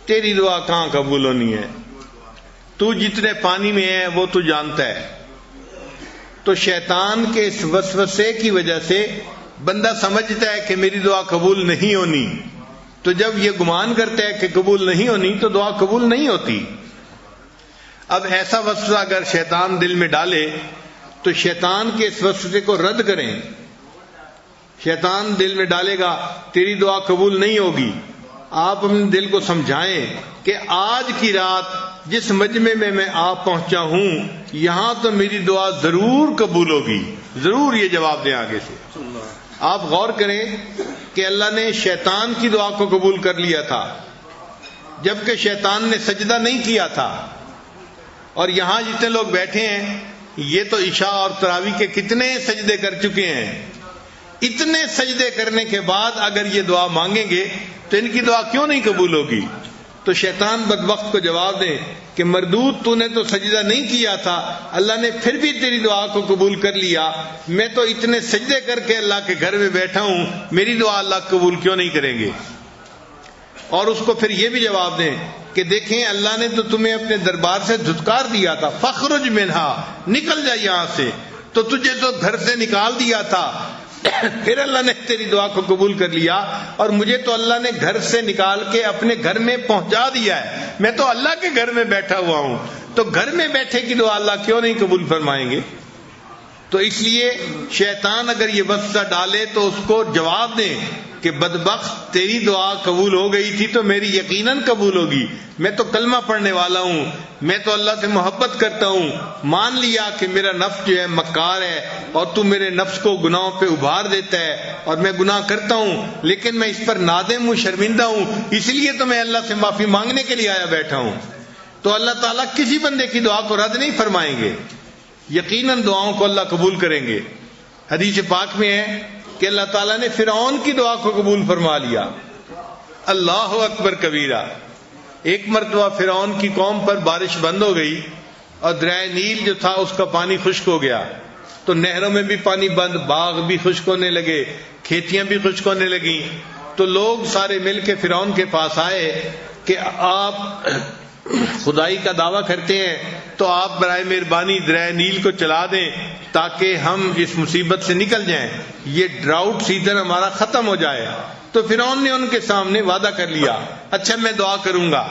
تیری دعا کہاں قبول ہونی ہے، تو جتنے پانی میں ہے وہ تو جانتا ہے۔ تو شیطان کے اس وسوسے کی وجہ سے بندہ سمجھتا ہے کہ میری دعا قبول نہیں ہونی، تو جب یہ گمان کرتا ہے کہ قبول نہیں ہونی تو دعا قبول نہیں ہوتی۔ اب ایسا وسوسہ اگر شیطان دل میں ڈالے تو شیطان کے اس وسوسے کو رد کریں۔ شیطان دل میں ڈالے گا تیری دعا قبول نہیں ہوگی، آپ اپنے دل کو سمجھائیں کہ آج کی رات جس مجمع میں میں آپ پہنچا ہوں یہاں تو میری دعا ضرور قبول ہوگی، ضرور یہ جواب دیں آگے سے۔ آپ غور کریں کہ اللہ نے شیطان کی دعا کو قبول کر لیا تھا جبکہ شیطان نے سجدہ نہیں کیا تھا، اور یہاں جتنے لوگ بیٹھے ہیں یہ تو عشاء اور تراویح کے کتنے سجدے کر چکے ہیں، اتنے سجدے کرنے کے بعد اگر یہ دعا مانگیں گے تو ان کی دعا کیوں نہیں قبول ہوگی؟ تو شیطان بدبخت کو جواب دیں کہ مردود تو نے تو سجدہ نہیں کیا تھا، اللہ نے پھر بھی تیری دعا کو قبول کر لیا، میں تو اتنے سجدے کر کے اللہ کے گھر میں بیٹھا ہوں، میری دعا اللہ قبول کیوں نہیں کریں گے؟ اور اس کو پھر یہ بھی جواب دیں کہ دیکھیں اللہ نے تو تمہیں اپنے دربار سے دھتکار دیا تھا، فخرج منہا، نکل جا یہاں سے، تو تجھے تو گھر سے نکال دیا تھا، پھر اللہ نے تیری دعا کو قبول کر لیا، اور مجھے تو اللہ نے گھر سے نکال کے اپنے گھر میں پہنچا دیا ہے، میں تو اللہ کے گھر میں بیٹھا ہوا ہوں، تو گھر میں بیٹھے کی دعا اللہ کیوں نہیں قبول فرمائیں گے؟ تو اس لیے شیطان اگر یہ وسوسہ ڈالے تو اس کو جواب دیں کہ بدبخت تیری دعا قبول ہو گئی تھی تو میری یقیناً قبول ہوگی، میں تو کلمہ پڑھنے والا ہوں، میں تو اللہ سے محبت کرتا ہوں، مان لیا کہ میرا نفس جو ہے مکار ہے اور تو میرے نفس کو گناہوں پہ ابھار دیتا ہے اور میں گناہ کرتا ہوں، لیکن میں اس پر نادم ہوں، شرمندہ ہوں، اس لیے تو میں اللہ سے معافی مانگنے کے لیے آیا بیٹھا ہوں۔ تو اللہ تعالیٰ کسی بندے کی دعا کو رد نہیں فرمائیں گے، یقیناً دعاؤں کو اللہ قبول کریں گے۔ حدیث پاک میں ہے کہ اللہ تعالیٰ نے فرعون کی دعا کو قبول فرما لیا، اللہ اکبر کبیرہ۔ ایک مرتبہ فرعون کی قوم پر بارش بند ہو گئی اور دریائے نیل جو تھا اس کا پانی خشک ہو گیا، تو نہروں میں بھی پانی بند، باغ بھی خشک ہونے لگے، کھیتیاں بھی خشک ہونے لگیں، تو لوگ سارے مل کے فرعون کے پاس آئے کہ آپ خدائی کا دعویٰ کرتے ہیں تو آپ برائے مہربانی دریائے نیل کو چلا دیں تاکہ ہم اس مصیبت سے نکل جائیں، یہ ڈراؤٹ سیزن ہمارا ختم ہو جائے۔ تو فرعون نے ان کے سامنے وعدہ کر لیا، اچھا میں دعا کروں گا۔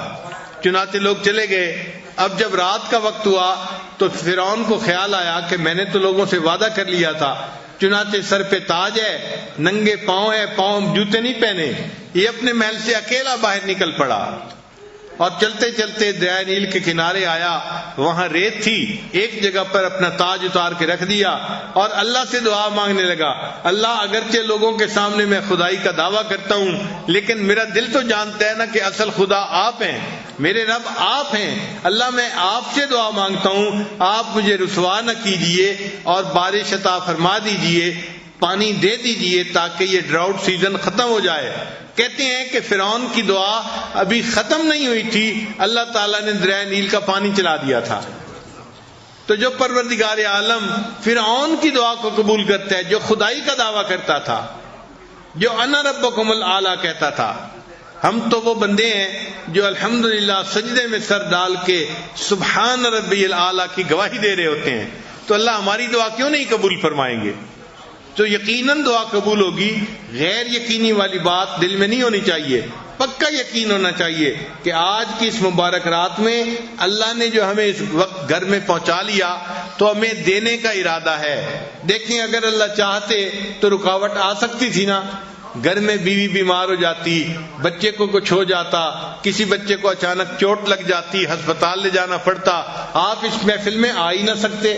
چنانچہ لوگ چلے گئے۔ اب جب رات کا وقت ہوا تو فرعون کو خیال آیا کہ میں نے تو لوگوں سے وعدہ کر لیا تھا، چنانچہ سر پہ تاج ہے، ننگے پاؤں ہے، پاؤں جوتے نہیں پہنے، یہ اپنے محل سے اکیلا باہر نکل پڑا۔ اور چلتے چلتے دریائے نیل کے کنارے آیا، وہاں ریت تھی، ایک جگہ پر اپنا تاج اتار کے رکھ دیا اور اللہ سے دعا مانگنے لگا، اللہ اگرچہ لوگوں کے سامنے میں خدائی کا دعویٰ کرتا ہوں لیکن میرا دل تو جانتا ہے نا کہ اصل خدا آپ ہیں، میرے رب آپ ہیں، اللہ میں آپ سے دعا مانگتا ہوں، آپ مجھے رسوا نہ کیجیے اور بارش عطا فرما دیجیے، پانی دے دیجیے تاکہ یہ ڈراؤٹ سیزن ختم ہو جائے۔ کہتے ہیں کہ فرعون کی دعا ابھی ختم نہیں ہوئی تھی، اللہ تعالیٰ نے دریائے نیل کا پانی چلا دیا تھا۔ تو جو پروردگار عالم فرعون کی دعا کو قبول کرتا ہے، جو خدائی کا دعویٰ کرتا تھا، جو انا ربکم الاعلی کہتا تھا، ہم تو وہ بندے ہیں جو الحمدللہ سجدے میں سر ڈال کے سبحان ربی الاعلی کی گواہی دے رہے ہوتے ہیں، تو اللہ ہماری دعا کیوں نہیں قبول فرمائیں گے؟ تو یقیناً دعا قبول ہوگی، غیر یقینی والی بات دل میں نہیں ہونی چاہیے، پکا یقین ہونا چاہیے کہ آج کی اس مبارک رات میں اللہ نے جو ہمیں اس وقت گھر میں پہنچا لیا تو ہمیں دینے کا ارادہ ہے۔ دیکھیں اگر اللہ چاہتے تو رکاوٹ آ سکتی تھی نا، گھر میں بیوی بیمار ہو جاتی، بچے کو کچھ ہو جاتا، کسی بچے کو اچانک چوٹ لگ جاتی، ہسپتال لے جانا پڑتا، آپ اس محفل میں آ ہی نہ سکتے۔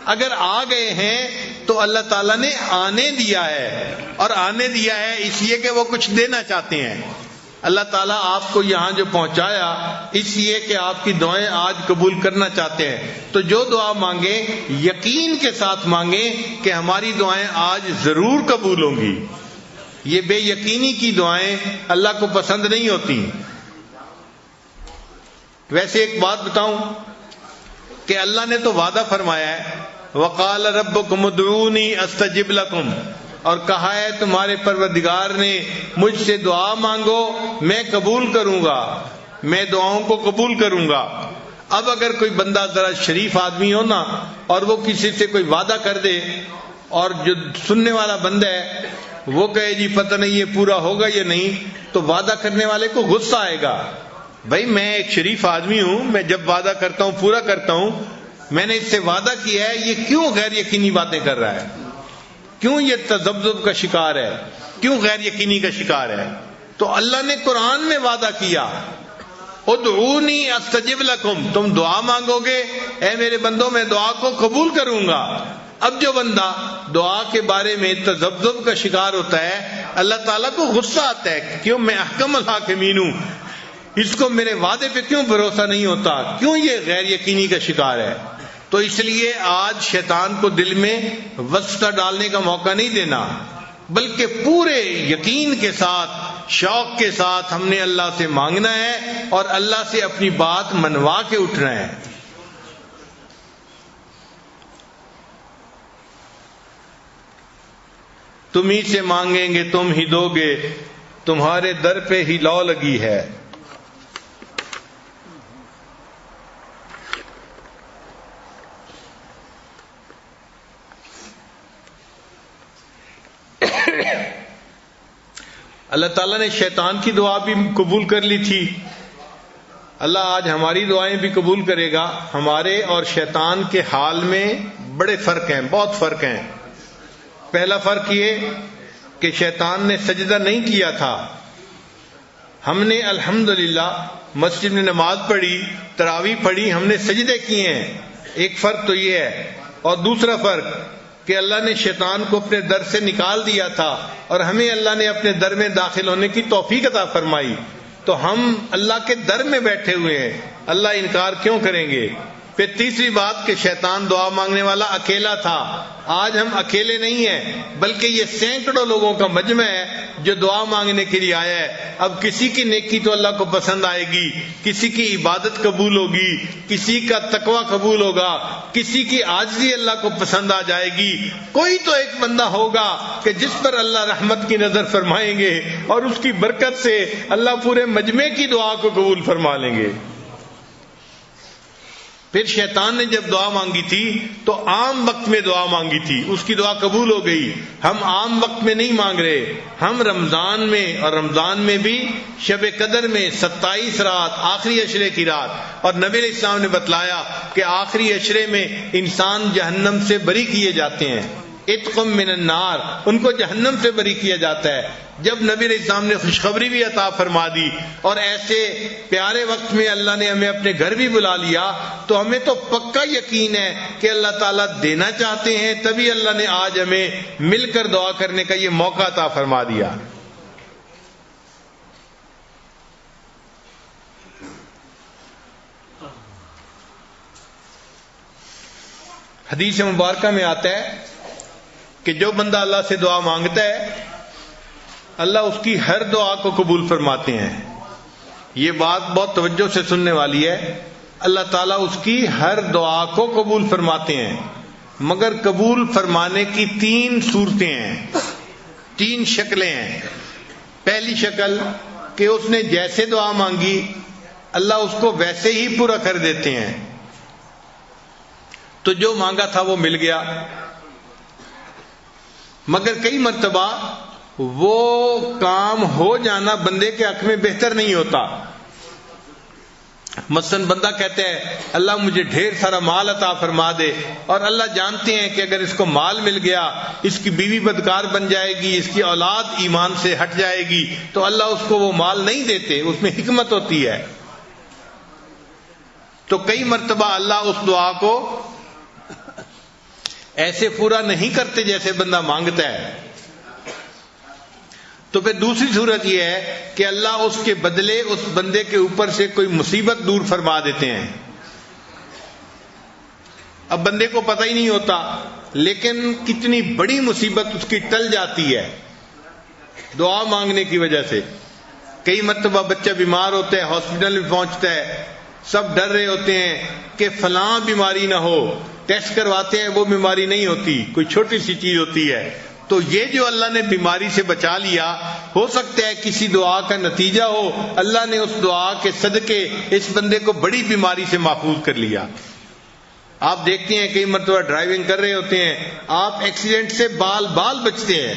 اگر آ گئے ہیں تو اللہ تعالیٰ نے آنے دیا ہے، اور آنے دیا ہے اس لیے کہ وہ کچھ دینا چاہتے ہیں۔ اللہ تعالیٰ آپ کو یہاں جو پہنچایا اس لیے کہ آپ کی دعائیں آج قبول کرنا چاہتے ہیں، تو جو دعا مانگیں یقین کے ساتھ مانگیں کہ ہماری دعائیں آج ضرور قبول ہوں گی۔ یہ بے یقینی کی دعائیں اللہ کو پسند نہیں ہوتی۔ ویسے ایک بات بتاؤں کہ اللہ نے تو وعدہ فرمایا ہے، وقال ربکم ادعونی استجب لکم، اور کہا ہے تمہارے پروردگار نے مجھ سے دعا مانگو میں قبول کروں گا، میں دعاؤں کو قبول کروں گا۔ اب اگر کوئی بندہ ذرا شریف آدمی ہو نا اور وہ کسی سے کوئی وعدہ کر دے اور جو سننے والا بندہ ہے وہ کہے جی پتہ نہیں یہ پورا ہوگا یا نہیں، تو وعدہ کرنے والے کو غصہ آئے گا۔ بھائی میں ایک شریف آدمی ہوں، میں جب وعدہ کرتا ہوں پورا کرتا ہوں، میں نے اس سے وعدہ کیا ہے، یہ کیوں غیر یقینی باتیں کر رہا ہے، کیوں یہ تذبذب کا شکار ہے، کیوں غیر یقینی کا شکار ہے؟ تو اللہ نے قرآن میں وعدہ کیا، ادعونی استجب لکم، تم دعا مانگو گے اے میرے بندوں میں دعا کو قبول کروں گا۔ اب جو بندہ دعا کے بارے میں تذبذب کا شکار ہوتا ہے، اللہ تعالیٰ کو غصہ آتا ہے، کیوں میں احکم الحاکمین ہوں، اس کو میرے وعدے پہ کیوں بھروسہ نہیں ہوتا، کیوں یہ غیر یقینی کا شکار ہے؟ تو اس لیے آج شیطان کو دل میں وسوسہ ڈالنے کا موقع نہیں دینا، بلکہ پورے یقین کے ساتھ شوق کے ساتھ ہم نے اللہ سے مانگنا ہے اور اللہ سے اپنی بات منوا کے اٹھنا ہے۔ تم ہی سے مانگیں گے تم ہی دو گے، تمہارے در پہ ہی لو لگی ہے۔ اللہ تعالیٰ نے شیطان کی دعا بھی قبول کر لی تھی، اللہ آج ہماری دعائیں بھی قبول کرے گا۔ ہمارے اور شیطان کے حال میں بڑے فرق ہیں، بہت فرق ہیں۔ پہلا فرق یہ کہ شیطان نے سجدہ نہیں کیا تھا، ہم نے الحمدللہ مسجد میں نماز پڑھی، تراویح پڑھی، ہم نے سجدے کیے ہیں، ایک فرق تو یہ ہے۔ اور دوسرا فرق کہ اللہ نے شیطان کو اپنے در سے نکال دیا تھا اور ہمیں اللہ نے اپنے در میں داخل ہونے کی توفیق عطا فرمائی، تو ہم اللہ کے در میں بیٹھے ہوئے ہیں، اللہ انکار کیوں کریں گے؟ پھر تیسری بات کہ شیطان دعا مانگنے والا اکیلا تھا، آج ہم اکیلے نہیں ہیں بلکہ یہ سینکڑوں لوگوں کا مجمع ہے جو دعا مانگنے کے لیے آیا ہے۔ اب کسی کی نیکی تو اللہ کو پسند آئے گی، کسی کی عبادت قبول ہوگی، کسی کا تقوی قبول ہوگا، کسی کی عاجزی اللہ کو پسند آ جائے گی، کوئی تو ایک بندہ ہوگا کہ جس پر اللہ رحمت کی نظر فرمائیں گے اور اس کی برکت سے اللہ پورے مجمع کی دعا کو قبول فرما لیں گے۔ پھر شیطان نے جب دعا مانگی تھی تو عام وقت میں دعا مانگی تھی، اس کی دعا قبول ہو گئی۔ ہم عام وقت میں نہیں مانگ رہے، ہم رمضان میں، اور رمضان میں بھی شب قدر میں 27 رات، آخری عشرے کی رات، اور نبی علیہ السلام نے بتلایا کہ آخری عشرے میں انسان جہنم سے بری کیے جاتے ہیں۔ اتقم من النار، ان کو جہنم سے بری کیا جاتا ہے۔ جب نبی علیہ السلام نے خوشخبری بھی عطا فرما دی اور ایسے پیارے وقت میں اللہ نے ہمیں اپنے گھر بھی بلا لیا، تو ہمیں تو پکا یقین ہے کہ اللہ تعالیٰ دینا چاہتے ہیں، تبھی اللہ نے آج ہمیں مل کر دعا کرنے کا یہ موقع عطا فرما دیا۔ حدیث مبارکہ میں آتا ہے کہ جو بندہ اللہ سے دعا مانگتا ہے اللہ اس کی ہر دعا کو قبول فرماتے ہیں۔ یہ بات بہت توجہ سے سننے والی ہے، اللہ تعالیٰ اس کی ہر دعا کو قبول فرماتے ہیں، مگر قبول فرمانے کی 3 صورتیں ہیں، 3 شکلیں ہیں۔ پہلی شکل کہ اس نے جیسے دعا مانگی اللہ اس کو ویسے ہی پورا کر دیتے ہیں، تو جو مانگا تھا وہ مل گیا۔ مگر کئی مرتبہ وہ کام ہو جانا بندے کے حق میں بہتر نہیں ہوتا۔ مثلا بندہ کہتا ہے اللہ مجھے ڈھیر سارا مال عطا فرما دے، اور اللہ جانتے ہیں کہ اگر اس کو مال مل گیا اس کی بیوی بدکار بن جائے گی، اس کی اولاد ایمان سے ہٹ جائے گی، تو اللہ اس کو وہ مال نہیں دیتے، اس میں حکمت ہوتی ہے۔ تو کئی مرتبہ اللہ اس دعا کو ایسے پورا نہیں کرتے جیسے بندہ مانگتا ہے۔ تو پھر دوسری صورت یہ ہے کہ اللہ اس کے بدلے اس بندے کے اوپر سے کوئی مصیبت دور فرما دیتے ہیں۔ اب بندے کو پتہ ہی نہیں ہوتا، لیکن کتنی بڑی مصیبت اس کی ٹل جاتی ہے دعا مانگنے کی وجہ سے۔ کئی مرتبہ بچہ بیمار ہوتا ہے، ہاسپٹل میں پہنچتا ہے، سب ڈر رہے ہوتے ہیں کہ فلاں بیماری نہ ہو، ٹیسٹ کرواتے ہیں وہ بیماری نہیں ہوتی، کوئی چھوٹی سی چیز ہوتی ہے۔ تو یہ جو اللہ نے بیماری سے بچا لیا، ہو سکتا ہے کسی دعا کا نتیجہ ہو، اللہ نے اس دعا کے صدقے اس بندے کو بڑی بیماری سے محفوظ کر لیا۔ آپ دیکھتے ہیں کئی مرتبہ ڈرائیونگ کر رہے ہوتے ہیں، آپ ایکسیڈنٹ سے بال بچتے ہیں،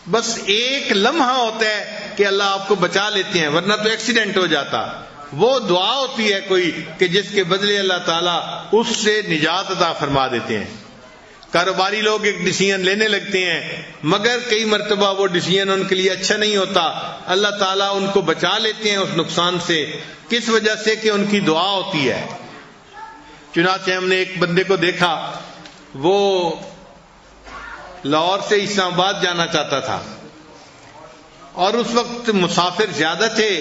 بس ایک لمحہ ہوتا ہے کہ اللہ آپ کو بچا لیتے ہیں، ورنہ تو ایکسیڈنٹ ہو جاتا۔ وہ دعا ہوتی ہے کوئی کہ جس کے بدلے اللہ تعالیٰ اس سے نجات عطا فرما دیتے ہیں۔ کاروباری لوگ ایک ڈیسیژن لینے لگتے ہیں، مگر کئی مرتبہ وہ ڈیسیژن ان کے لیے اچھا نہیں ہوتا، اللہ تعالیٰ ان کو بچا لیتے ہیں اس نقصان سے۔ کس وجہ سے؟ کہ ان کی دعا ہوتی ہے۔ چنانچہ ہم نے ایک بندے کو دیکھا، وہ لاہور سے اسلام آباد جانا چاہتا تھا، اور اس وقت مسافر زیادہ تھے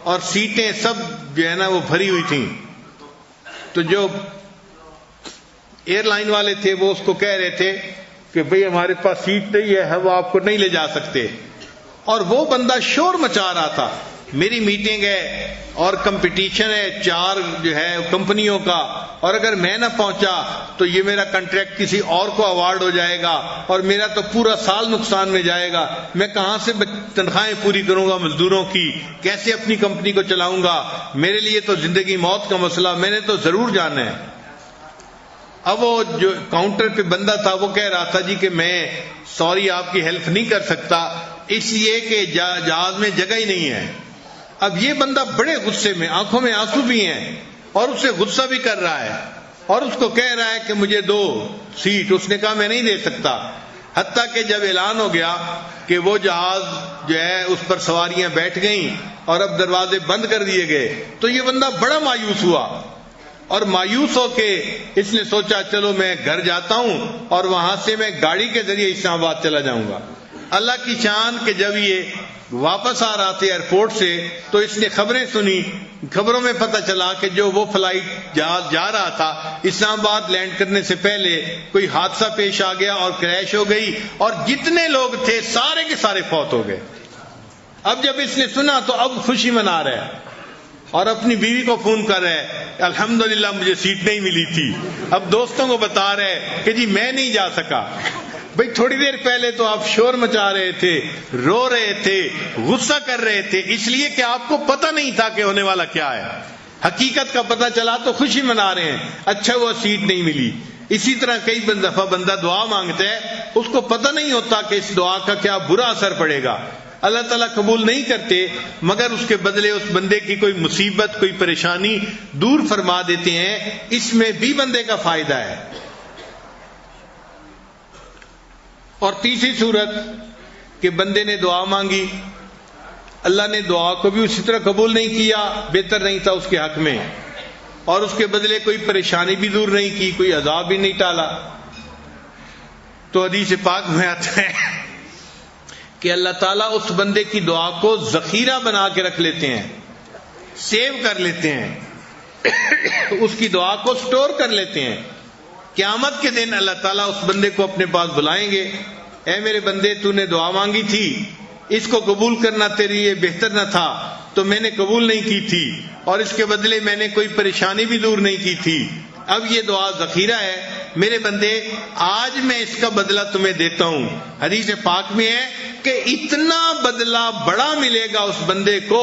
اور سیٹیں سب جو ہے نا وہ بھری ہوئی تھیں۔ تو جو ایئر لائن والے تھے وہ اس کو کہہ رہے تھے کہ بھئی ہمارے پاس سیٹ نہیں ہے، وہ آپ کو نہیں لے جا سکتے۔ اور وہ بندہ شور مچا رہا تھا، میری میٹنگ ہے اور کمپٹیشن ہے 4 جو ہے کمپنیوں کا، اور اگر میں نہ پہنچا تو یہ میرا کنٹریکٹ کسی اور کو ایوارڈ ہو جائے گا اور میرا تو پورا سال نقصان میں جائے گا، میں کہاں سے تنخواہیں پوری کروں گا مزدوروں کی، کیسے اپنی کمپنی کو چلاؤں گا، میرے لیے تو زندگی موت کا مسئلہ، میں نے تو ضرور جانا ہے۔ اب وہ جو کاؤنٹر پہ بندہ تھا وہ کہہ رہا تھا جی کہ میں سوری آپ کی ہیلپ نہیں کر سکتا، اس لیے کہ جہاز میں جگہ ہی نہیں ہے۔ اب یہ بندہ بڑے غصے میں، آنکھوں میں آنسو بھی ہیں، اور اس سے غصہ بھی کر رہا ہے، اور اس کو کہہ رہا ہے کہ مجھے دو سیٹ۔ اس نے کہا میں نہیں دے سکتا، حتیٰ کہ جب اعلان ہو گیا کہ وہ جہاز جو ہے اس پر سواریاں بیٹھ گئیں اور اب دروازے بند کر دیے گئے، تو یہ بندہ بڑا مایوس ہوا، اور مایوس ہو کے اس نے سوچا چلو میں گھر جاتا ہوں اور وہاں سے میں گاڑی کے ذریعے اسلام آباد چلا جاؤں گا۔ اللہ کی شان کہ جب یہ واپس آ رہا تھا ایئرپورٹ سے تو اس نے خبریں سنی، خبروں میں پتہ چلا کہ جو وہ فلائٹ جہاز جا رہا تھا اسلام آباد لینڈ کرنے سے پہلے کوئی حادثہ پیش آ گیا اور کریش ہو گئی، اور جتنے لوگ تھے سارے کے سارے فوت ہو گئے۔ اب جب اس نے سنا تو اب خوشی منا رہا ہے اور اپنی بیوی کو فون کر رہا ہے الحمدللہ مجھے سیٹ نہیں ملی تھی، اب دوستوں کو بتا رہا ہے کہ جی میں نہیں جا سکا۔ بھئی تھوڑی دیر پہلے تو آپ شور مچا رہے تھے، رو رہے تھے، غصہ کر رہے تھے، اس لیے کہ آپ کو پتہ نہیں تھا کہ ہونے والا کیا ہے۔ حقیقت کا پتہ چلا تو خوشی منا رہے ہیں، اچھا وہ سیٹ نہیں ملی۔ اسی طرح کئی دفعہ بندہ دعا مانگتا ہے، اس کو پتہ نہیں ہوتا کہ اس دعا کا کیا برا اثر پڑے گا، اللہ تعالیٰ قبول نہیں کرتے، مگر اس کے بدلے اس بندے کی کوئی مصیبت، کوئی پریشانی دور فرما دیتے ہیں۔ اس میں بھی بندے کا فائدہ ہے۔ اور تیسری صورت کہ بندے نے دعا مانگی، اللہ نے دعا کو بھی اسی طرح قبول نہیں کیا، بہتر نہیں تھا اس کے حق میں، اور اس کے بدلے کوئی پریشانی بھی دور نہیں کی، کوئی عذاب بھی نہیں ٹالا، تو حدیث پاک میں آتا ہے کہ اللہ تعالیٰ اس بندے کی دعا کو ذخیرہ بنا کے رکھ لیتے ہیں، سیو کر لیتے ہیں، اس کی دعا کو سٹور کر لیتے ہیں۔ قیامت کے دن اللہ تعالیٰ اس بندے کو اپنے پاس بلائیں گے، اے میرے بندے، تو نے دعا مانگی تھی، اس کو قبول کرنا تیرے لیے بہتر نہ تھا تو میں نے قبول نہیں کی تھی، اور اس کے بدلے میں نے کوئی پریشانی بھی دور نہیں کی تھی، اب یہ دعا ذخیرہ ہے میرے بندے، آج میں اس کا بدلہ تمہیں دیتا ہوں۔ حدیث پاک میں ہے کہ اتنا بدلہ بڑا ملے گا اس بندے کو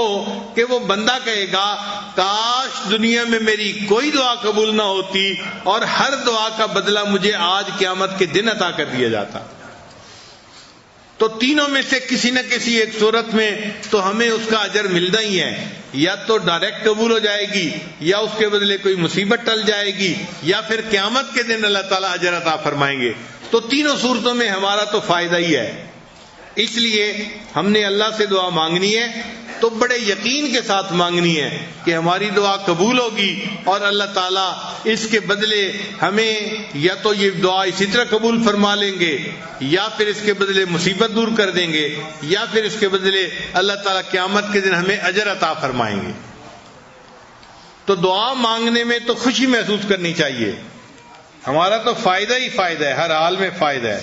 کہ وہ بندہ کہے گا کاش دنیا میں میری کوئی دعا قبول نہ ہوتی اور ہر دعا کا بدلہ مجھے آج قیامت کے دن عطا کر دیا جاتا۔ تو تینوں میں سے کسی نہ کسی ایک صورت میں تو ہمیں اس کا اجر ملنا ہی ہے، یا تو ڈائریکٹ قبول ہو جائے گی، یا اس کے بدلے کوئی مصیبت ٹل جائے گی، یا پھر قیامت کے دن اللہ تعالیٰ اجر عطا فرمائیں گے۔ تو تینوں صورتوں میں ہمارا تو فائدہ ہی ہے، اس لیے ہم نے اللہ سے دعا مانگنی ہے تو بڑے یقین کے ساتھ مانگنی ہے کہ ہماری دعا قبول ہوگی، اور اللہ تعالیٰ اس کے بدلے ہمیں یا تو یہ دعا اسی طرح قبول فرما لیں گے، یا پھر اس کے بدلے مصیبت دور کر دیں گے، یا پھر اس کے بدلے اللہ تعالیٰ قیامت کے دن ہمیں اجر عطا فرمائیں گے۔ تو دعا مانگنے میں تو خوشی محسوس کرنی چاہیے، ہمارا تو فائدہ ہی فائدہ ہے، ہر حال میں فائدہ ہے۔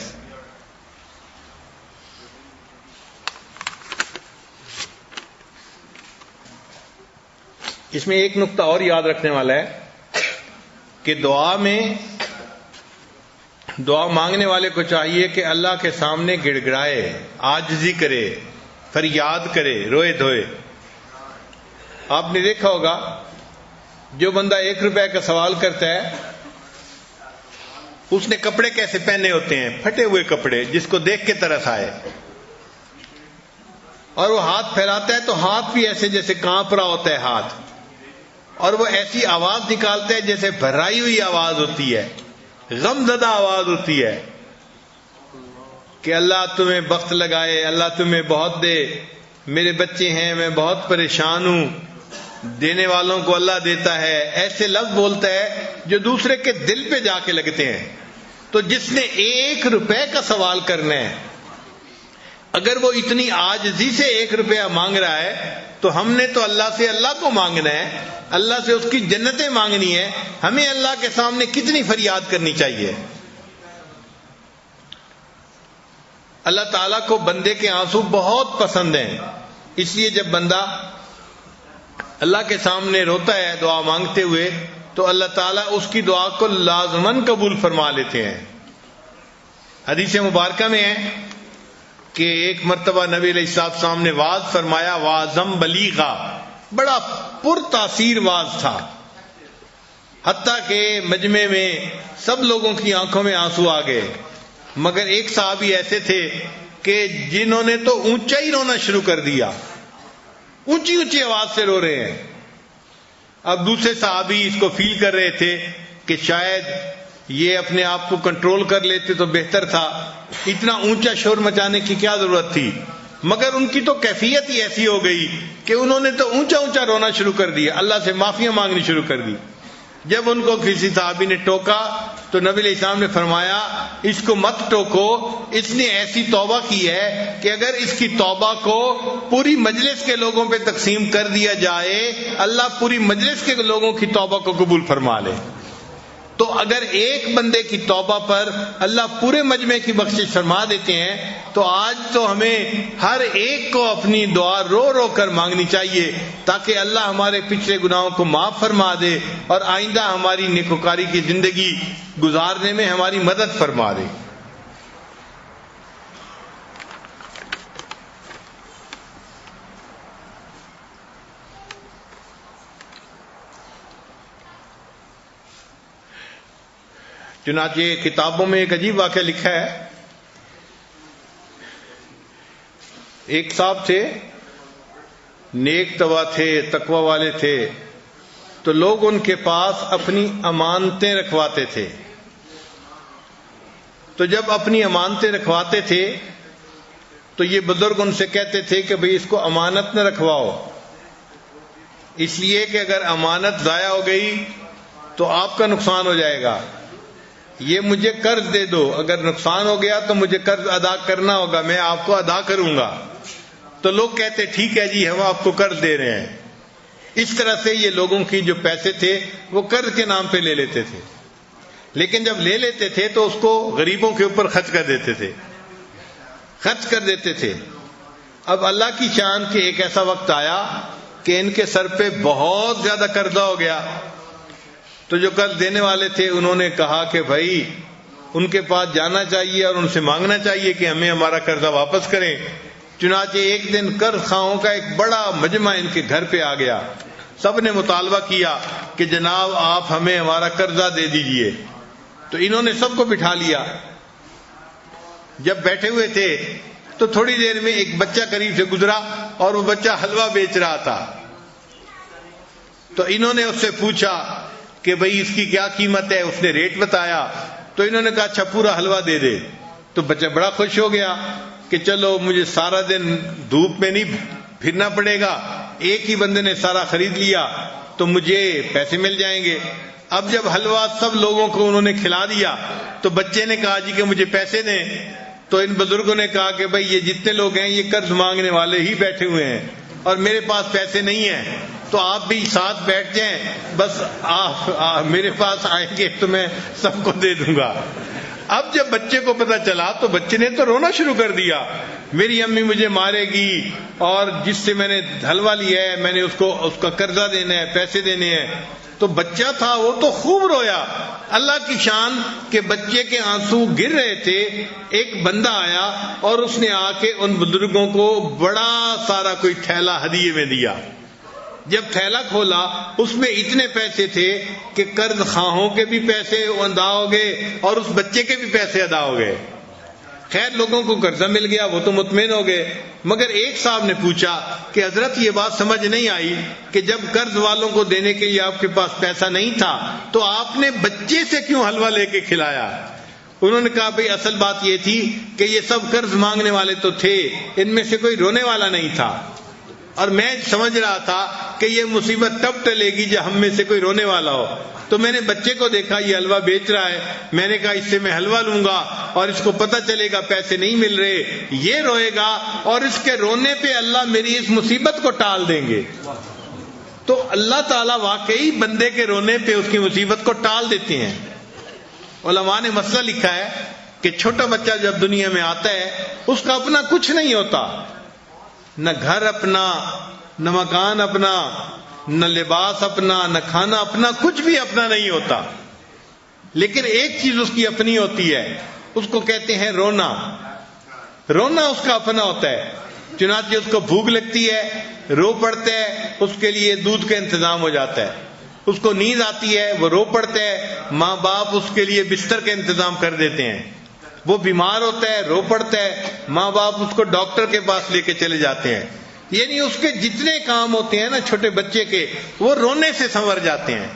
اس میں ایک نقطہ اور یاد رکھنے والا ہے کہ دعا مانگنے والے کو چاہیے کہ اللہ کے سامنے گڑ گڑائے، عاجزی کرے، فریاد کرے، روئے دھوئے۔ آپ نے دیکھا ہوگا جو بندہ 1 روپے کا سوال کرتا ہے اس نے کپڑے کیسے پہنے ہوتے ہیں، پھٹے ہوئے کپڑے، جس کو دیکھ کے ترس آئے، اور وہ ہاتھ پھیلاتا ہے تو ہاتھ بھی ایسے جیسے کانپ رہا ہوتا ہے ہاتھ، اور وہ ایسی آواز نکالتا ہے جیسے بھرائی ہوئی آواز ہوتی ہے، غم زدہ آواز ہوتی ہے کہ اللہ تمہیں بخت لگائے، اللہ تمہیں بہت دے، میرے بچے ہیں، میں بہت پریشان ہوں، دینے والوں کو اللہ دیتا ہے، ایسے لفظ بولتا ہے جو دوسرے کے دل پہ جا کے لگتے ہیں۔ تو جس نے 1 روپے کا سوال کرنا ہے، اگر وہ اتنی عاجزی سے 1 روپیہ مانگ رہا ہے تو ہم نے تو اللہ سے اللہ کو مانگنا ہے، اللہ سے اس کی جنتیں مانگنی ہے، ہمیں اللہ کے سامنے کتنی فریاد کرنی چاہیے۔ اللہ تعالیٰ کو بندے کے آنسو بہت پسند ہیں، اس لیے جب بندہ اللہ کے سامنے روتا ہے دعا مانگتے ہوئے تو اللہ تعالیٰ اس کی دعا کو لازماً قبول فرما لیتے ہیں۔ حدیث مبارکہ میں ہے کہ ایک مرتبہ نبی علیہ السلام نے واعظ فرمایا، واعظم بلیغا، بڑا پر تاثیر واعظ تھا، حتیٰ کہ مجمع میں سب لوگوں کی آنکھوں میں آنسو آ گئے، مگر ایک صحابی ایسے تھے کہ جنہوں نے تو اونچا ہی رونا شروع کر دیا، اونچی اونچی آواز سے رو رہے ہیں۔ اب دوسرے صحابی اس کو فیل کر رہے تھے کہ شاید یہ اپنے آپ کو کنٹرول کر لیتے تو بہتر تھا، اتنا اونچا شور مچانے کی کیا ضرورت تھی، مگر ان کی تو کیفیت ہی ایسی ہو گئی کہ انہوں نے تو اونچا اونچا رونا شروع کر دیا، اللہ سے معافیاں مانگنی شروع کر دی۔ جب ان کو کسی صحابی نے ٹوکا تو نبی علیہ السلام نے فرمایا اس کو مت ٹوکو، اس نے ایسی توبہ کی ہے کہ اگر اس کی توبہ کو پوری مجلس کے لوگوں پہ تقسیم کر دیا جائے اللہ پوری مجلس کے لوگوں کی توبہ کو قبول فرما لے۔ تو اگر ایک بندے کی توبہ پر اللہ پورے مجمع کی بخشش فرما دیتے ہیں تو آج تو ہمیں ہر ایک کو اپنی دعا رو رو کر مانگنی چاہیے تاکہ اللہ ہمارے پچھلے گناہوں کو معاف فرما دے اور آئندہ ہماری نیکوکاری کی زندگی گزارنے میں ہماری مدد فرما دے۔ چنانچہ کتابوں میں ایک عجیب واقعہ لکھا ہے، ایک صاحب تھے، نیک توا تھے، تقوی والے تھے، تو لوگ ان کے پاس اپنی امانتیں رکھواتے تھے۔ تو جب اپنی امانتیں رکھواتے تھے تو یہ بزرگ ان سے کہتے تھے کہ بھئی اس کو امانت نہ رکھواؤ، اس لیے کہ اگر امانت ضائع ہو گئی تو آپ کا نقصان ہو جائے گا، یہ مجھے قرض دے دو، اگر نقصان ہو گیا تو مجھے قرض ادا کرنا ہوگا، میں آپ کو ادا کروں گا۔ تو لوگ کہتے ٹھیک ہے جی ہم آپ کو قرض دے رہے ہیں۔ اس طرح سے یہ لوگوں کی جو پیسے تھے وہ قرض کے نام پہ لے لیتے تھے، لیکن جب لے لیتے تھے تو اس کو غریبوں کے اوپر خرچ کر دیتے تھے۔ اب اللہ کی شان کہ ایک ایسا وقت آیا کہ ان کے سر پہ بہت زیادہ قرضہ ہو گیا، تو جو قرض دینے والے تھے انہوں نے کہا کہ بھائی ان کے پاس جانا چاہیے اور ان سے مانگنا چاہیے کہ ہمیں ہمارا قرضہ واپس کریں۔ چنانچہ ایک دن قرض خواہوں کا ایک بڑا مجمع ان کے گھر پہ آ گیا، سب نے مطالبہ کیا کہ جناب آپ ہمیں ہمارا قرضہ دے دیجئے۔ تو انہوں نے سب کو بٹھا لیا، جب بیٹھے ہوئے تھے تو تھوڑی دیر میں ایک بچہ قریب سے گزرا اور وہ بچہ حلوہ بیچ رہا تھا۔ تو انہوں نے اس سے پوچھا کہ بھئی اس کی کیا قیمت ہے، اس نے ریٹ بتایا، تو انہوں نے کہا اچھا پورا حلوہ دے دے۔ تو بچہ بڑا خوش ہو گیا کہ چلو مجھے سارا دن دھوپ میں نہیں پھرنا پڑے گا، ایک ہی بندے نے سارا خرید لیا تو مجھے پیسے مل جائیں گے۔ اب جب حلوہ سب لوگوں کو انہوں نے کھلا دیا تو بچے نے کہا جی کہ مجھے پیسے دیں۔ تو ان بزرگوں نے کہا کہ بھئی یہ جتنے لوگ ہیں یہ قرض مانگنے والے ہی بیٹھے ہوئے ہیں اور میرے پاس پیسے نہیں ہیں، تو آپ بھی ساتھ بیٹھ جائیں، بس آپ میرے پاس آئیں گے تو میں سب کو دے دوں گا۔ اب جب بچے کو پتا چلا تو بچے نے تو رونا شروع کر دیا، میری امی مجھے مارے گی اور جس سے میں نے حلوہ لیا ہے میں نے اس کا قرضہ دینا ہے، پیسے دینے ہیں۔ تو بچہ تھا وہ تو خوب رویا۔ اللہ کی شان کہ بچے کے آنسو گر رہے تھے، ایک بندہ آیا اور اس نے آ کے ان بزرگوں کو بڑا سارا کوئی تھیلا ہدیے میں دیا۔ جب تھیلا کھولا اس میں اتنے پیسے تھے کہ قرض خواہوں کے بھی پیسے ادا ہو گئے اور اس بچے کے بھی پیسے ادا ہو گئے۔ خیر لوگوں کو قرضہ مل گیا، وہ تو مطمئن ہو گئے، مگر ایک صاحب نے پوچھا کہ حضرت یہ بات سمجھ نہیں آئی کہ جب قرض والوں کو دینے کے لیے آپ کے پاس پیسہ نہیں تھا تو آپ نے بچے سے کیوں حلوہ لے کے کھلایا؟ انہوں نے کہا بھئی اصل بات یہ تھی کہ یہ سب قرض مانگنے والے تو تھے، ان میں سے کوئی رونے والا نہیں تھا، اور میں سمجھ رہا تھا کہ یہ مصیبت تب ٹلے گی جب ہم میں سے کوئی رونے والا ہو۔ تو میں نے بچے کو دیکھا یہ حلوہ بیچ رہا ہے، میں نے کہا اس سے میں حلوہ لوں گا اور اس کو پتہ چلے گا پیسے نہیں مل رہے، یہ روئے گا اور اس کے رونے پہ اللہ میری اس مصیبت کو ٹال دیں گے۔ تو اللہ تعالیٰ واقعی بندے کے رونے پہ اس کی مصیبت کو ٹال دیتے ہیں۔ علماء نے مسئلہ لکھا ہے کہ چھوٹا بچہ جب دنیا میں آتا ہے اس کا اپنا کچھ نہیں ہوتا، نہ گھر اپنا، نہ مکان اپنا، نہ لباس اپنا، نہ کھانا اپنا، کچھ بھی اپنا نہیں ہوتا، لیکن ایک چیز اس کی اپنی ہوتی ہے، اس کو کہتے ہیں رونا۔ رونا اس کا اپنا ہوتا ہے، چنانچہ اس کو بھوک لگتی ہے رو پڑتا ہے، اس کے لیے دودھ کا انتظام ہو جاتا ہے، اس کو نیند آتی ہے وہ رو پڑتا ہے، ماں باپ اس کے لیے بستر کا انتظام کر دیتے ہیں، وہ بیمار ہوتا ہے رو پڑتا ہے، ماں باپ اس کو ڈاکٹر کے پاس لے کے چلے جاتے ہیں۔ یعنی اس کے جتنے کام ہوتے ہیں نا چھوٹے بچے کے، وہ رونے سے سنور جاتے ہیں۔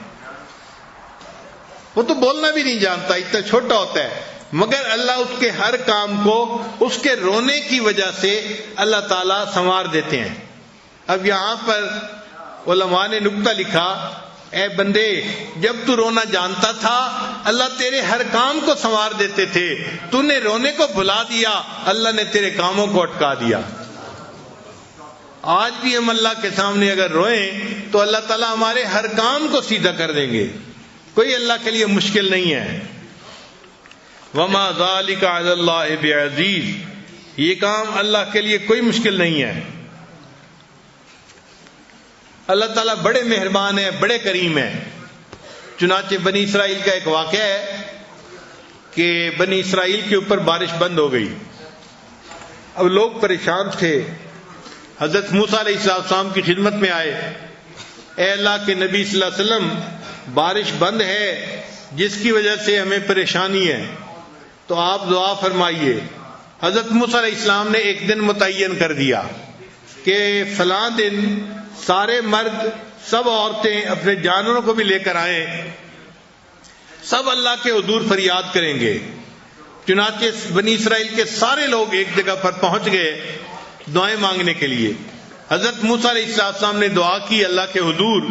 وہ تو بولنا بھی نہیں جانتا، اتنا چھوٹا ہوتا ہے، مگر اللہ اس کے ہر کام کو اس کے رونے کی وجہ سے اللہ تعالیٰ سنوار دیتے ہیں۔ اب یہاں پر علماء نے نکتہ لکھا، اے بندے جب تو رونا جانتا تھا اللہ تیرے ہر کام کو سنوار دیتے تھے، تو نے رونے کو بھلا دیا، اللہ نے تیرے کاموں کو اٹکا دیا۔ آج بھی ہم اللہ کے سامنے اگر روئیں تو اللہ تعالیٰ ہمارے ہر کام کو سیدھا کر دیں گے، کوئی اللہ کے لیے مشکل نہیں ہے۔ وَمَا ذَلِكَ عَلَى اللَّهِ بِعَزِيزٍ، یہ کام اللہ کے لیے کوئی مشکل نہیں ہے۔ اللہ تعالیٰ بڑے مہربان ہیں، بڑے کریم ہیں۔ چنانچہ بنی اسرائیل کا ایک واقعہ ہے کہ بنی اسرائیل کے اوپر بارش بند ہو گئی، اب لوگ پریشان تھے، حضرت موسیٰ علیہ السلام کی خدمت میں آئے، اے اللہ کے نبی صلی اللہ علیہ وسلم بارش بند ہے جس کی وجہ سے ہمیں پریشانی ہے، تو آپ دعا فرمائیے۔ حضرت موسیٰ علیہ السلام نے ایک دن متعین کر دیا کہ فلاں دن سارے مرد سب عورتیں اپنے جانوروں کو بھی لے کر آئیں، سب اللہ کے حضور فریاد کریں گے چنانچہ بنی اسرائیل کے سارے لوگ ایک جگہ پر پہنچ گئے دعائیں مانگنے کے لیے. حضرت موسیٰ علیہ السلام نے دعا کی اللہ کے حضور،